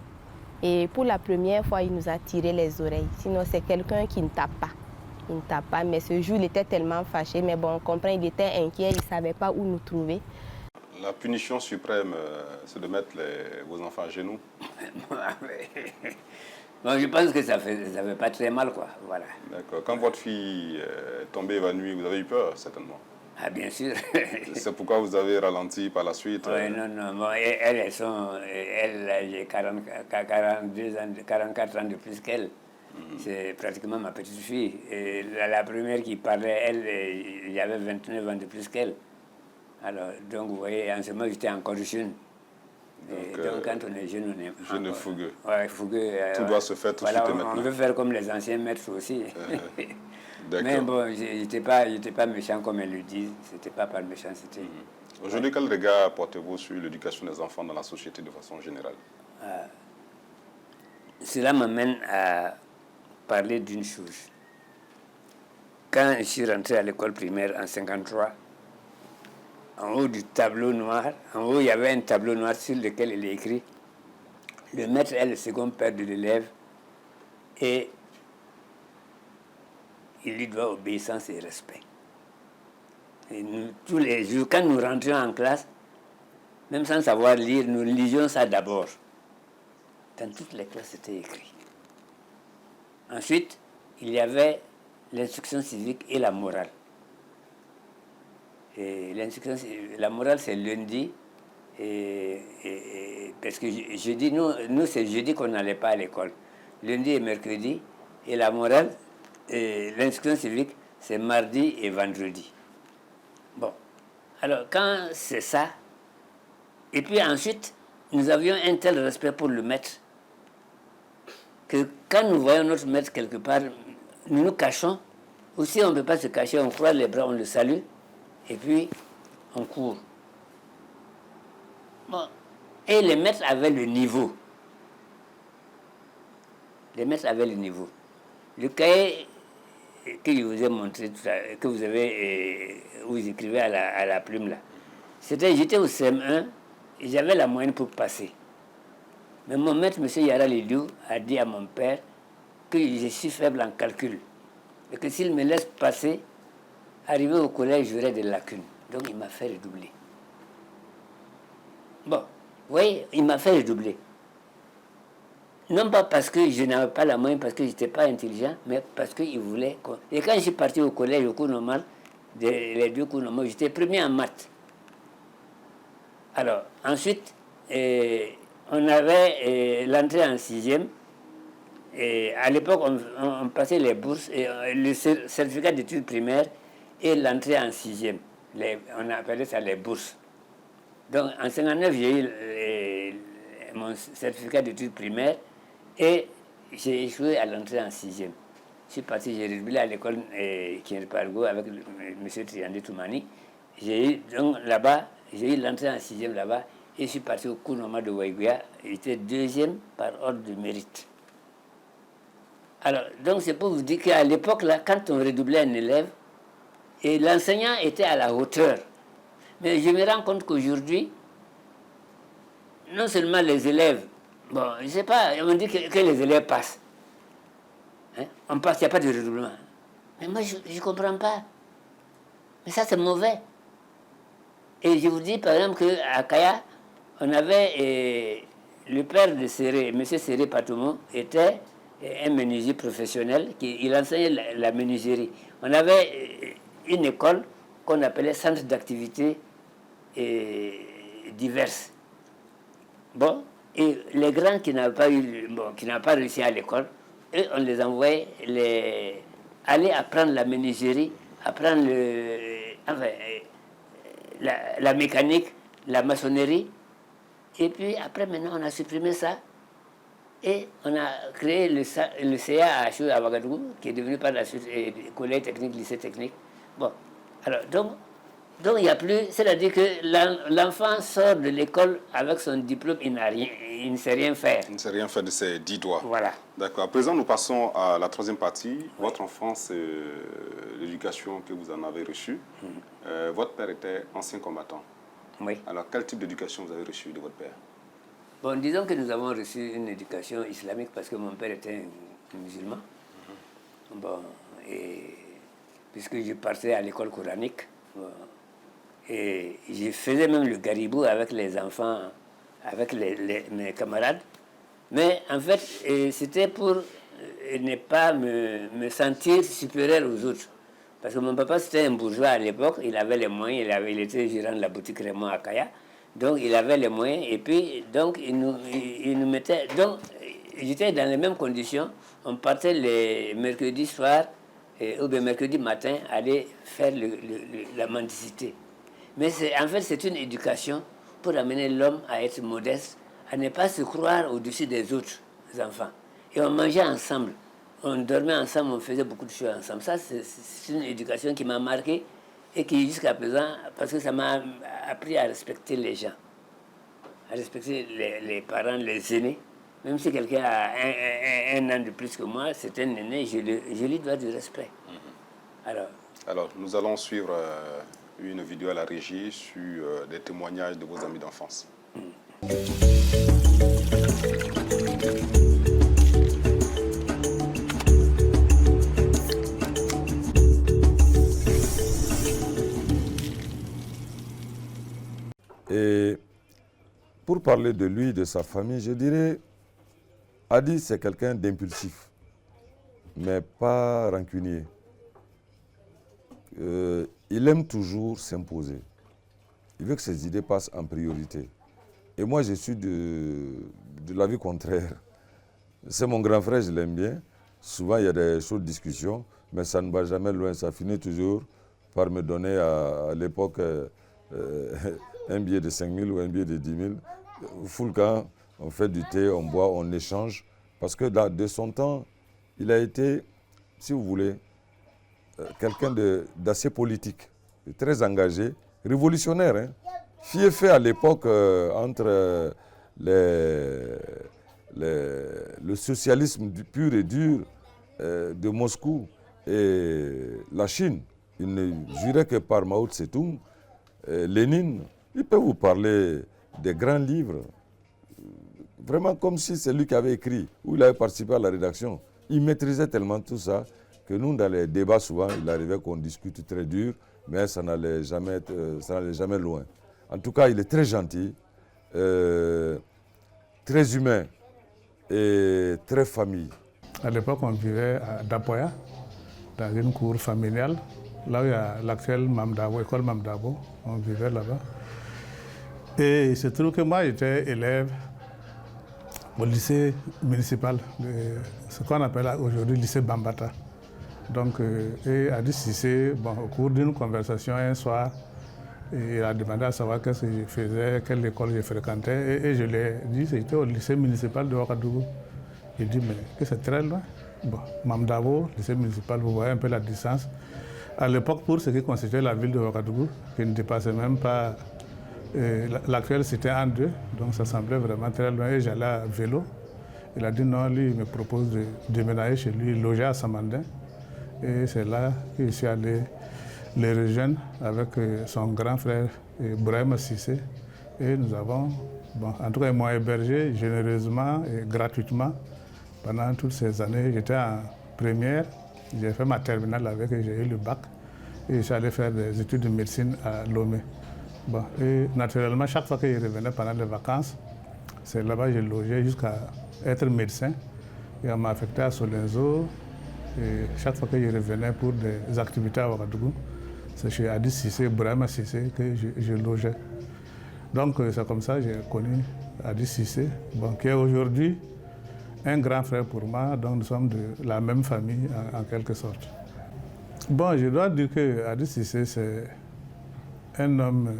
Et pour la première fois, il nous a tiré les oreilles. Sinon, c'est quelqu'un qui ne tape pas. Il ne tape pas, mais ce jour, il était tellement fâché. Mais bon, on comprend, il était inquiet, il ne savait pas où nous trouver. La punition suprême, c'est de mettre vos enfants à genoux. Bon, je pense que ça fait pas très mal, quoi. Voilà. D'accord. Quand votre fille est tombée évanouie, vous avez eu peur, certainement. Ah, bien sûr. C'est pourquoi vous avez ralenti par la suite. Oui, non. Bon, j'ai 42 ans, 44 ans de plus qu'elle. C'est pratiquement ma petite fille. Et la première qui parlait, elle, il y avait 29 ans de plus qu'elle. Alors, donc, vous voyez, en ce moment, j'étais encore jeune. Donc, quand on est jeune, on est... Jeune et fougueux. Oui, fougueux. Tout doit se faire tout de suite et maintenant. On veut faire comme les anciens maîtres aussi. Mais bon, j'étais pas méchant comme elles le disent. C'était pas par méchanceté. Aujourd'hui, quel regard portez-vous sur l'éducation des enfants dans la société de façon générale? Cela m'amène à parler d'une chose. Quand je suis rentré à l'école primaire en 1953, en haut du tableau noir, en haut il y avait un tableau noir sur lequel il est écrit « Le maître est le second père de l'élève et il lui doit obéissance et respect. » Et nous, tous les jours, quand nous rentrions en classe, même sans savoir lire, nous lisions ça d'abord. Dans toutes les classes, c'était écrit. Ensuite, il y avait l'instruction civique et la morale. Et la morale, c'est lundi, parce que jeudi, nous c'est jeudi qu'on n'allait pas à l'école. Lundi et mercredi, et la morale, l'instruction civique, c'est mardi et vendredi. Bon, alors quand c'est ça, et puis ensuite, nous avions un tel respect pour le maître, que quand nous voyons notre maître quelque part, nous nous cachons. Aussi, on ne peut pas se cacher, on croise les bras, on le salue, et puis on court. Bon. Et les maîtres avaient le niveau. Les maîtres avaient le niveau. Le cahier que je vous ai montré, que vous avez, où vous écrivez à la plume là, j'étais au CM1 et j'avais la moyenne pour passer. Mais mon maître, M. Yara Lidou, a dit à mon père que je suis faible en calcul et que s'il me laisse passer, arrivé au collège, j'aurais des lacunes. Donc, il m'a fait redoubler. Bon, oui, il m'a fait redoubler. Non pas parce que je n'avais pas la moyenne, parce que je n'étais pas intelligent, mais parce qu'il voulait... Et quand je suis parti au collège, au cours normal, les 2 cours normaux, j'étais premier en maths. Alors, ensuite, on avait l'entrée en 6e. Et à l'époque, on passait les bourses, et le certificat d'études primaires et l'entrée en 6e. On appelait ça les bourses. Donc, en 59, j'ai eu mon certificat d'études primaires et j'ai échoué à l'entrée en 6e. Je suis parti, j'ai redoublé à l'école Kienpargo avec M. Triandé Toumani. Donc là-bas, j'ai eu l'entrée en 6e là-bas et je suis parti au cours normal de Waïgouya. J'étais 2e par ordre de mérite. Alors, donc c'est pour vous dire qu'à l'époque, là, quand on redoublait un élève, et l'enseignant était à la hauteur. Mais je me rends compte qu'aujourd'hui, non seulement les élèves, bon, je ne sais pas, on dit que les élèves passent. Hein? On passe, il n'y a pas de redoublement. Mais moi, je ne comprends pas. Mais ça, c'est mauvais. Et je vous dis, par exemple, qu'à Kaya, on avait le père de Séré, M. Séré Patoumo, était un menuisier professionnel, il enseignait la menuiserie. On avait une école qu'on appelait centre d'activités diverses. Bon, et les grands qui n'avaient pas réussi à l'école, eux, on les envoyait aller apprendre la menuiserie, apprendre la mécanique, la maçonnerie. Et puis après, maintenant, on a supprimé ça. Et on a créé le CA à Ouagadougou, qui est devenu par la suite collège technique, lycée technique. Bon, alors, donc il n'y a plus, c'est-à-dire que l'enfant sort de l'école avec son diplôme, il ne sait rien faire. Il ne sait rien faire de ses 10 doigts. Voilà. D'accord. À présent, nous passons à la 3e partie. Oui. Votre enfance, l'éducation que vous en avez reçue. Votre père était ancien combattant. Oui. Alors, quel type d'éducation vous avez reçu de votre père? Bon, disons que nous avons reçu une éducation islamique parce que mon père était un musulman. Bon, et puisque je partais à l'école coranique, bon, et je faisais même le garibou avec les enfants, avec mes camarades. Mais en fait, c'était pour ne pas me sentir supérieur aux autres. Parce que mon papa, c'était un bourgeois à l'époque, il avait les moyens, il était gérant de la boutique Raymond à Kaya. Donc, il avait les moyens et puis, donc, il nous mettait... Donc, j'étais dans les mêmes conditions. On partait les mercredis soirs ou bien mercredi matin, aller faire la mendicité. Mais en fait, c'est une éducation pour amener l'homme à être modeste, à ne pas se croire au-dessus des autres enfants. Et on mangeait ensemble, on dormait ensemble, on faisait beaucoup de choses ensemble. Ça, c'est une éducation qui m'a marqué et qui, jusqu'à présent, parce que ça m'a appris à respecter les gens, à respecter les parents, les aînés. Même si quelqu'un a un an de plus que moi, c'est un aîné, je lui dois du respect. Alors, nous allons suivre une vidéo à la régie sur des témoignages de vos amis d'enfance. Et pour parler de lui, de sa famille, je dirais, Adi, c'est quelqu'un d'impulsif, mais pas rancunier. Il aime toujours s'imposer. Il veut que ses idées passent en priorité. Et moi, je suis de l'avis contraire. C'est mon grand frère, je l'aime bien. Souvent, il y a des chaudes discussions, mais ça ne va jamais loin. Ça finit toujours par me donner à l'époque un billet de 5 000 ou un billet de 10 000. Full camp, on fait du thé, on boit, on échange. Parce que de son temps, il a été, si vous voulez, quelqu'un d'assez politique, très engagé, révolutionnaire. Hein. Fiefé à l'époque entre le socialisme pur et dur de Moscou et la Chine. Il ne jurait que par Mao Tse-tung, Lénine. Il peut vous parler des grands livres, vraiment comme si c'est lui qui avait écrit, ou il avait participé à la rédaction. Il maîtrisait tellement tout ça que nous, dans les débats, souvent, il arrivait qu'on discute très dur, mais ça n'allait jamais loin. En tout cas, il est très gentil, très humain et très famille. À l'époque, on vivait à Dapoya, dans une cour familiale, là où il y a l'actuelle Mamdabo, école Mamdabo, on vivait là-bas. Et il se trouve que moi, j'étais élève au lycée municipal, ce qu'on appelle aujourd'hui lycée Bambata. Donc, et Adi Cissé, bon, au cours d'une conversation un soir, il a demandé à savoir qu'est-ce que je faisais, quelle école je fréquentais, et je lui ai dit que c'était au lycée municipal de Ouagadougou. Il dit, mais que c'est très loin. Bon, Mamdabo, lycée municipal, vous voyez un peu la distance. À l'époque, pour ce qui constituait la ville de Ouagadougou, qui ne dépassait même pas l'actuelle cité en deux, donc ça semblait vraiment très loin, et j'allais à vélo. Il a dit non, lui, il me propose de déménager chez lui, loger à Samandin. Et c'est là que je suis allé les rejoindre avec son grand frère Brahim Sissé. Et nous avons, bon, en tout cas, ils m'ont hébergé généreusement et gratuitement pendant toutes ces années. J'étais en première, j'ai fait ma terminale avec et j'ai eu le bac. Et je suis allé faire des études de médecine à Lomé. Bon, et naturellement, chaque fois que je revenais pendant les vacances, c'est là-bas que j'ai logé jusqu'à être médecin. Et on m'a affecté à Solenzo. Et chaque fois que je revenais pour des activités à Ouagadougou, c'est chez Adi Cissé, Brahima Cissé que je logeais. Donc c'est comme ça que j'ai connu Adi Cissé, bon, qui est aujourd'hui un grand frère pour moi, donc nous sommes de la même famille en quelque sorte. Bon, je dois dire que Adi Cissé, c'est un homme,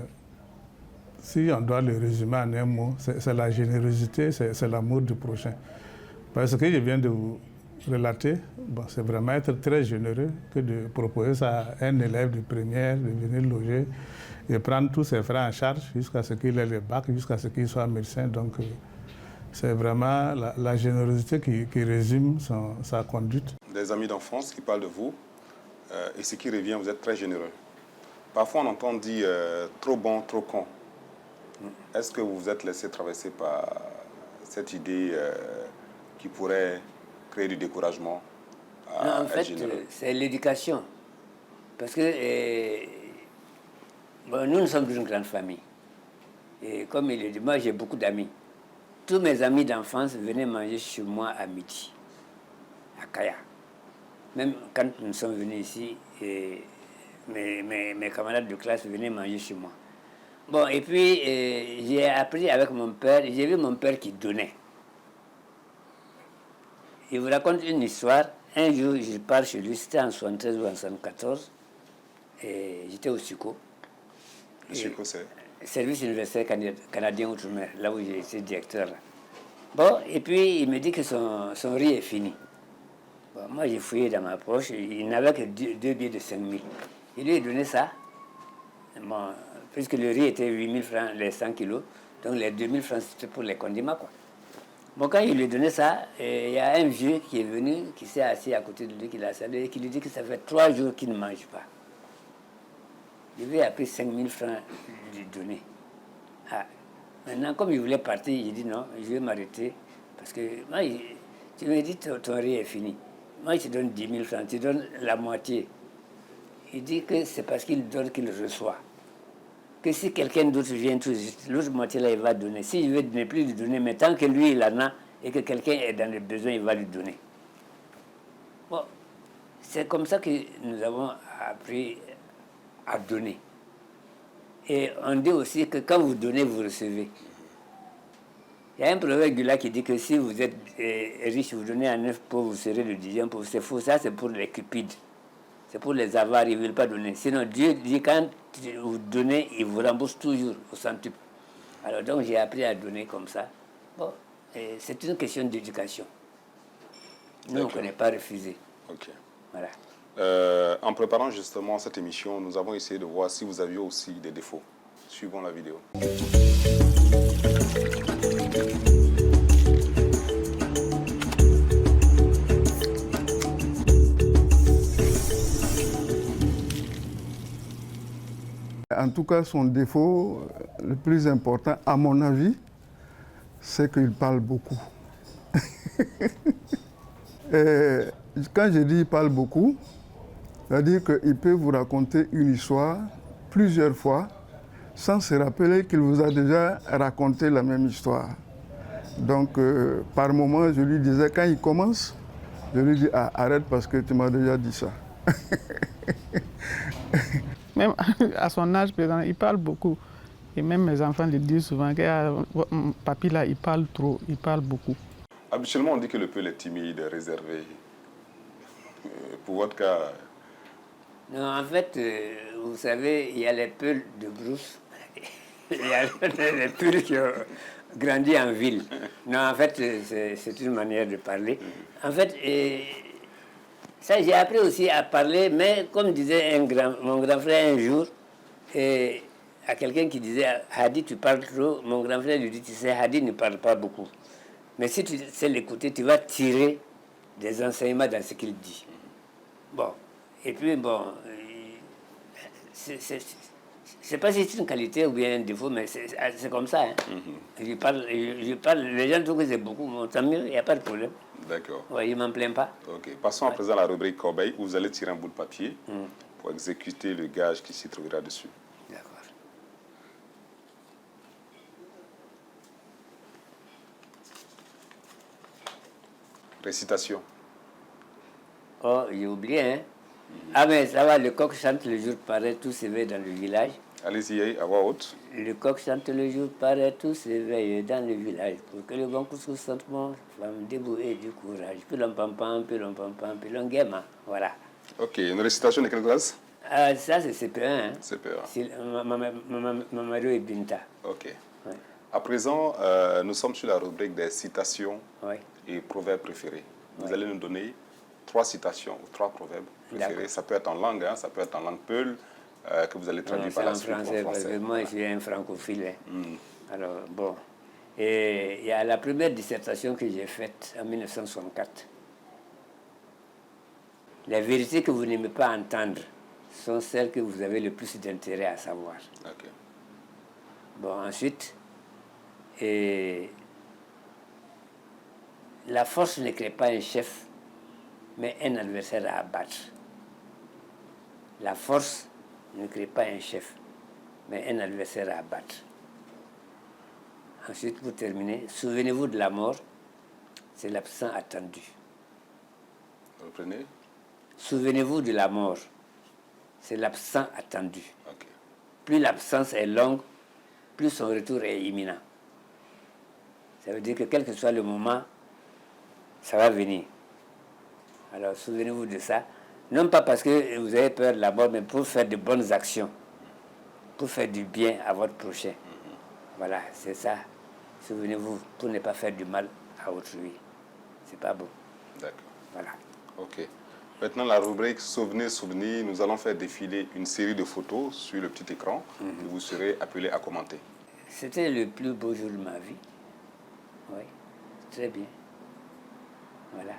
si on doit le résumer en un mot, c'est la générosité, c'est l'amour du prochain. Parce que je viens de vous relater, bon, c'est vraiment être très généreux que de proposer ça à un élève de première, de venir loger et prendre tous ses frais en charge jusqu'à ce qu'il ait le bac, jusqu'à ce qu'il soit médecin. Donc c'est vraiment la générosité qui résume sa conduite. Des amis d'enfance qui parlent de vous, et ce qui revient, vous êtes très généreux. Parfois on entend dire trop bon, trop con. Est-ce que vous vous êtes laissé traverser par cette idée qui pourrait créer du découragement non, en fait, c'est l'éducation. Parce que bon, nous sommes une grande famille. Et comme il le dit, moi j'ai beaucoup d'amis. Tous mes amis d'enfance venaient manger chez moi à midi, à Kaya. Même quand nous sommes venus ici, mes camarades de classe venaient manger chez moi. Bon, et puis j'ai appris avec mon père, j'ai vu mon père qui donnait. Il vous raconte une histoire. Un jour, je pars chez lui, c'était en 73 ou en 74, et j'étais au SUCO. Le SUCO, c'est Service universitaire canadien Outre-mer, là où j'ai été directeur. Là. Bon, et puis il me dit que son riz est fini. Bon, moi, j'ai fouillé dans ma poche, il n'avait que deux billets de 5 000. Il lui a donné ça. Bon, puisque le riz était 8 000 francs, les 100 kilos, donc les 2 000 francs, c'était pour les condiments, quoi. Bon, quand il lui a donné ça, il y a un vieux qui est venu, qui s'est assis à côté de lui, qui l'a salué, et qui lui dit que ça fait 3 jours qu'il ne mange pas. Je lui ai pris 5 000 francs de lui donner. Ah. Maintenant, comme il voulait partir, il dit non, je vais m'arrêter. Parce que moi, tu me dis ton riz est fini. Moi, je te donne 10 000 francs, tu donnes la moitié. Il dit que c'est parce qu'il donne qu'il reçoit. Que si quelqu'un d'autre vient tout juste, l'autre moitié-là, il va donner. Si je veux ne plus lui donner, mais tant que lui, il en a, et que quelqu'un est dans le besoin, il va lui donner. Bon, c'est comme ça que nous avons appris à donner. Et on dit aussi que quand vous donnez, vous recevez. Il y a un proverbe là qui dit que si vous êtes riche, vous donnez à 9 pauvres, vous serez le 10e pauvre. C'est faux, ça c'est pour les cupides. C'est pour les avares, ils ne veulent pas donner. Sinon, Dieu dit quand vous donnez, il vous rembourse toujours au centuple. Alors donc j'ai appris à donner comme ça. Bon, c'est une question d'éducation. Nous, on ne connaît pas refuser. Ok. Voilà. En préparant justement cette émission, nous avons essayé de voir si vous aviez aussi des défauts. Suivons la vidéo. En tout cas, son défaut le plus important, à mon avis, c'est qu'il parle beaucoup. quand je dis il parle beaucoup, c'est-à-dire qu'il peut vous raconter une histoire plusieurs fois sans se rappeler qu'il vous a déjà raconté la même histoire. Donc, par moment, je lui disais, quand il commence, je lui dis, ah, arrête parce que tu m'as déjà dit ça. Même à son âge, par exemple, il parle beaucoup. Et même mes enfants le disent souvent que papy là, il parle trop, il parle beaucoup. Habituellement, on dit que le Peul est timide, réservé. Pour votre cas... Non, en fait, vous savez, il y a les Peuls de brousse. Il y a les Peuls qui ont grandi en ville. Non, en fait, c'est une manière de parler. En fait, ça, j'ai appris aussi à parler, mais comme disait mon grand frère un jour, à quelqu'un qui disait, Hadi, tu parles trop, mon grand frère lui dit, tu sais, Hadi ne parle pas beaucoup. Mais si tu sais l'écouter, tu vas tirer des enseignements dans ce qu'il dit. Bon, et puis bon, c'est pas si c'est une qualité ou bien un défaut, mais c'est comme ça. Hein. Je parle, les gens trouvent que c'est beaucoup, mais tant mieux, il n'y a pas de problème. D'accord. Ouais, il ne m'en plaint pas. Ok, passons à présent à la rubrique Corbeil, où vous allez tirer un bout de papier pour exécuter le gage qui s'y trouvera dessus. D'accord. Récitation. Oh, j'ai oublié, hein. Ah, mais ça va, le coq chante le jour paraît, tout s'éveille dans le village. Allez-y, à voix haute. Le coq chante le jour paraît, tout s'éveille dans le village. Pour que le bon couscous sente mon femme debout et du courage. Pilon pam pam, pilon pam pam, pilon guéma. Voilà. Ok, une récitation de quelle classe? Ah, ça, c'est CP1. Hein. CP1. Mamadou et Binta. Ok. Ouais. À présent, nous sommes sur la rubrique des citations et proverbes préférés. Vous allez nous donner 3 citations ou 3 proverbes préférés. Ça peut être en langue, hein, ça peut être en langue peul, que vous allez traduire par la suite en français. Parce que moi, je suis un francophile. Hein. Alors, bon. Et il y a la première dissertation que j'ai faite en 1964. Les vérités que vous n'aimez pas entendre sont celles que vous avez le plus d'intérêt à savoir. Okay. Bon, ensuite, la force ne crée pas un chef, mais un adversaire à abattre. La force ne crée pas un chef, mais un adversaire à abattre. Ensuite, pour terminer, souvenez-vous de la mort, c'est l'absent attendu. Reprenez. Souvenez-vous de la mort, c'est l'absent attendu. Okay. Plus l'absence est longue, plus son retour est imminent. Ça veut dire que quel que soit le moment, ça va venir. Alors souvenez-vous de ça. Non pas parce que vous avez peur de la mort, mais pour faire de bonnes actions, pour faire du bien à votre prochain. Voilà, c'est ça. Souvenez-vous, pour ne pas faire du mal à autrui. C'est pas beau. D'accord. Voilà. Ok. Maintenant, la rubrique Souvenirs, souvenirs, nous allons faire défiler une série de photos sur le petit écran et vous serez appelé à commenter. C'était le plus beau jour de ma vie. Oui, très bien. Voilà.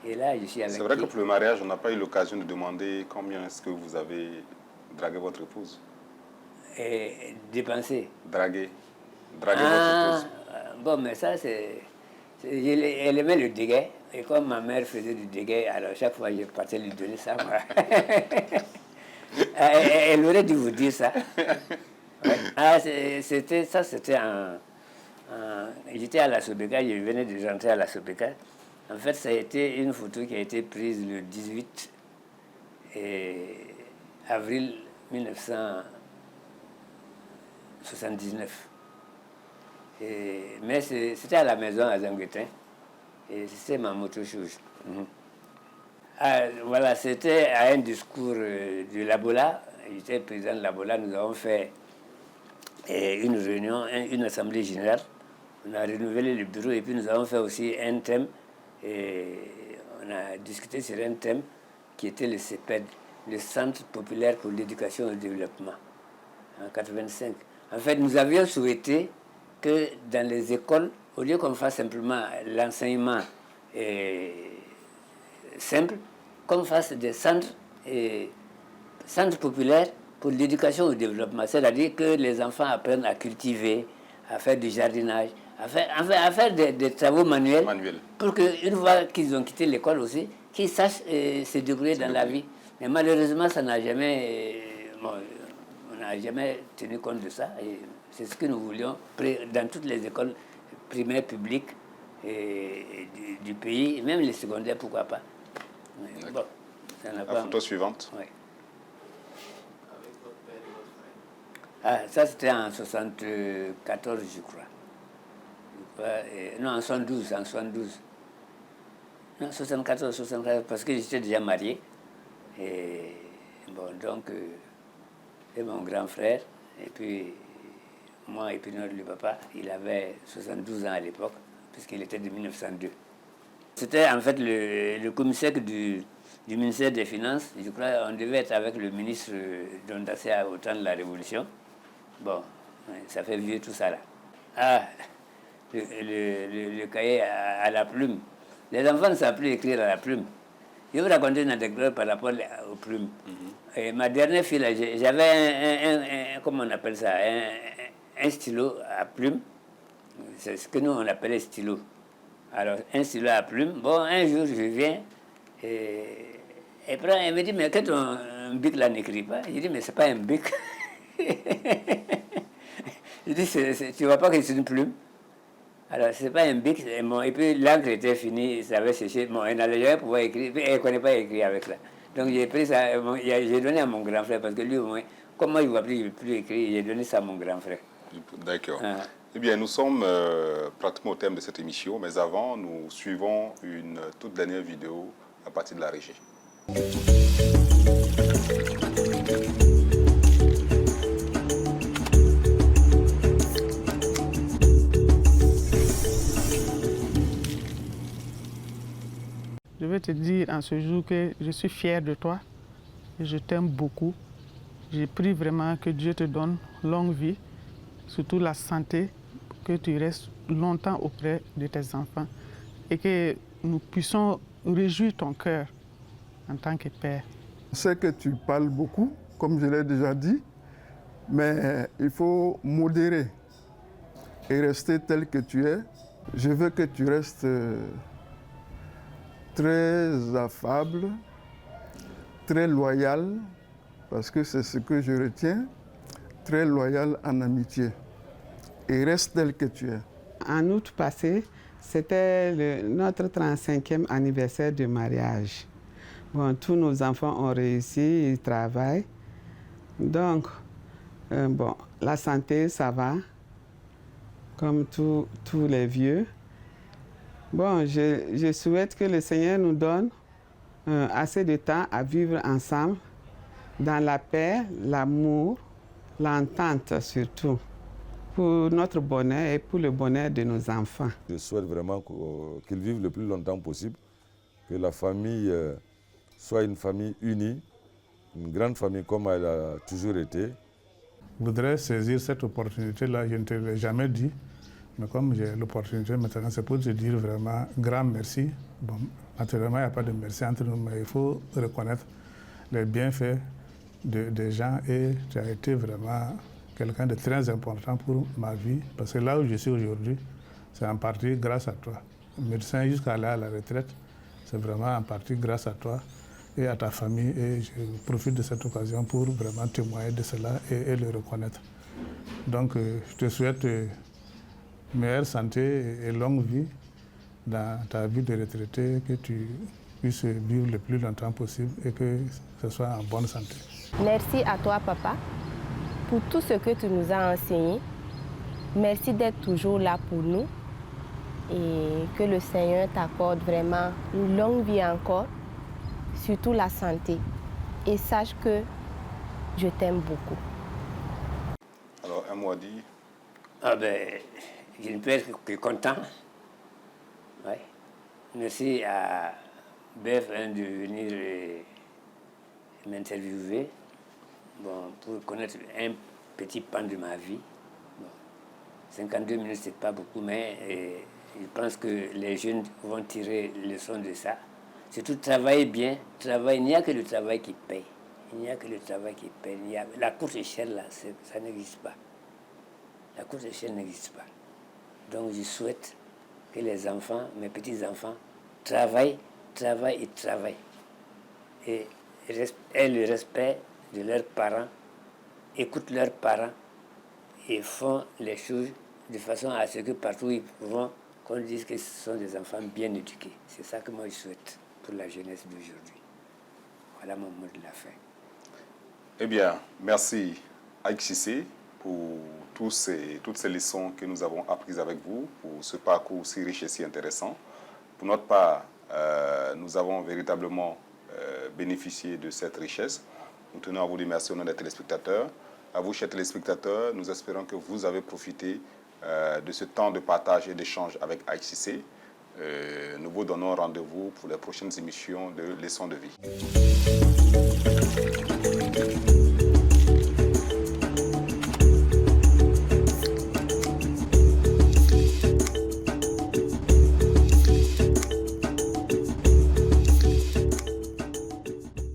Et là, je suis avec. C'est vrai que pour le mariage, on n'a pas eu l'occasion de demander combien est-ce que vous avez dragué votre épouse. Et dépenser. Draguer votre épouse. Bon, mais ça, elle aimait le déguet. Et comme ma mère faisait du déguet, alors chaque fois, je partais lui donner ça. Elle aurait dû vous dire ça. Ouais. Ah, c'était j'étais à la Sobeka, je venais de rentrer à la Sobeka. En fait, ça a été une photo qui a été prise le 18 avril 1979. Mais c'était à la maison à Zanguetin. Et c'était ma moto-chouche. Voilà, c'était à un discours du Labola. J'étais président de Labola. Nous avons fait une réunion, une assemblée générale. On a renouvelé le bureau et puis nous avons fait aussi un thème. Et on a discuté sur un thème qui était le CEPED, le Centre populaire pour l'éducation et le développement, en 1985. En fait, nous avions souhaité que dans les écoles, au lieu qu'on fasse simplement l'enseignement simple, qu'on fasse des centres populaires pour l'éducation et le développement. C'est-à-dire que les enfants apprennent à cultiver, à faire du jardinage, à faire des travaux manuels. Pour qu'une fois qu'ils ont quitté l'école aussi, qu'ils sachent se débrouiller dans la vie. Mais malheureusement, ça n'a jamais... on n'a jamais tenu compte de ça. Et c'est ce que nous voulions dans toutes les écoles primaires publiques du pays, même les secondaires, pourquoi pas. Mais bon, ça n'a pas... La photo suivante. Oui. Ah, ça, c'était en 74, je crois. Non, en 72, Non, 74, parce que j'étais déjà marié. Et bon, donc, et mon grand frère, et puis moi, et puis le papa, il avait 72 ans à l'époque, puisqu'il était de 1902. C'était en fait le commissaire du ministère des Finances. Je crois qu'on devait être avec le ministre Dondassé au temps de la Révolution. Bon, ça fait vieux tout ça là. Ah, le cahier à la plume. Les enfants ne savent plus écrire à la plume. Je vais vous raconter une anecdote par rapport aux plumes. Et ma dernière fille, j'avais comment on appelle ça, un stylo à plume. C'est ce que nous on appelait stylo. Alors, un stylo à plume. Bon, un jour, je viens et elle me dit, mais que ton bic là n'écrit pas? Je dis, mais c'est pas un bic. Je dis, tu vois pas que c'est une plume? Alors, c'est pas un bic. Et puis, l'encre était finie, ça avait séché. Bon, elle n'allait jamais pouvoir écrire. Elle ne connaît pas écrire avec ça. Donc, j'ai pris ça, j'ai donné à mon grand frère, parce que lui, au moins, comment il ne va plus écrire, j'ai donné ça à mon grand frère. D'accord. Eh bien, nous sommes pratiquement au terme de cette émission, mais avant, nous suivons une toute dernière vidéo à partir de la régie. Je veux te dire en ce jour que je suis fière de toi et je t'aime beaucoup. J'ai pris vraiment que Dieu te donne longue vie, surtout la santé, que tu restes longtemps auprès de tes enfants et que nous puissions réjouir ton cœur en tant que père. Je sais que tu parles beaucoup, comme je l'ai déjà dit, mais il faut modérer et rester tel que tu es. Je veux que tu restes très affable, très loyal, parce que c'est ce que je retiens, très loyal en amitié. Et reste tel que tu es. En août passé, c'était notre 35e anniversaire de mariage. Bon, tous nos enfants ont réussi, ils travaillent. Donc, bon, la santé, ça va, comme tous les vieux. Bon, je souhaite que le Seigneur nous donne assez de temps à vivre ensemble, dans la paix, l'amour, l'entente surtout, pour notre bonheur et pour le bonheur de nos enfants. Je souhaite vraiment qu'ils vivent le plus longtemps possible, que la famille soit une famille unie, une grande famille comme elle a toujours été. Je voudrais saisir cette opportunité-là, je ne te l'ai jamais dit, mais comme j'ai l'opportunité maintenant, c'est pour te dire vraiment grand merci. Bon, naturellement, il n'y a pas de merci entre nous, mais il faut reconnaître les bienfaits des gens et tu as été vraiment quelqu'un de très important pour ma vie, parce que là où je suis aujourd'hui, c'est en partie grâce à toi. Médecin jusqu'à aller à la retraite, c'est vraiment en partie grâce à toi et à ta famille, et je profite de cette occasion pour vraiment témoigner de cela et le reconnaître. Donc, je te souhaite meilleure santé et longue vie dans ta vie de retraité, que tu puisses vivre le plus longtemps possible et que ce soit en bonne santé. Merci à toi, papa, pour tout ce que tu nous as enseigné. Merci d'être toujours là pour nous et que le Seigneur t'accorde vraiment une longue vie encore, surtout la santé. Et sache que je t'aime beaucoup. Alors, un mot à dire? Ah ben, je ne peux être que content. Ouais. Merci à BF1 de venir m'interviewer, bon, pour connaître un petit pan de ma vie. Bon, 52 minutes, c'est pas beaucoup, mais je pense que les jeunes vont tirer leçon de ça. Surtout travailler bien, il n'y a que le travail qui paye. Il n'y a que le travail qui paye. La courte échelle, là, ça n'existe pas. La courte échelle n'existe pas. Donc je souhaite que les enfants, mes petits-enfants, travaillent. Et aient le respect de leurs parents, écoutent leurs parents et font les choses de façon à ce que partout où ils vont, qu'on dise que ce sont des enfants bien éduqués. C'est ça que moi je souhaite pour la jeunesse d'aujourd'hui. Voilà mon mot de la fin. Eh bien, merci Aïk Cissé pour toutes ces leçons que nous avons apprises avec vous, pour ce parcours si riche et si intéressant. Pour notre part, nous avons véritablement bénéficié de cette richesse. Nous tenons à vous remercier au nom des téléspectateurs. À vous, chers téléspectateurs, nous espérons que vous avez profité de ce temps de partage et d'échange avec Aïk Cissé. Nous vous donnons rendez-vous pour les prochaines émissions de Leçons de vie.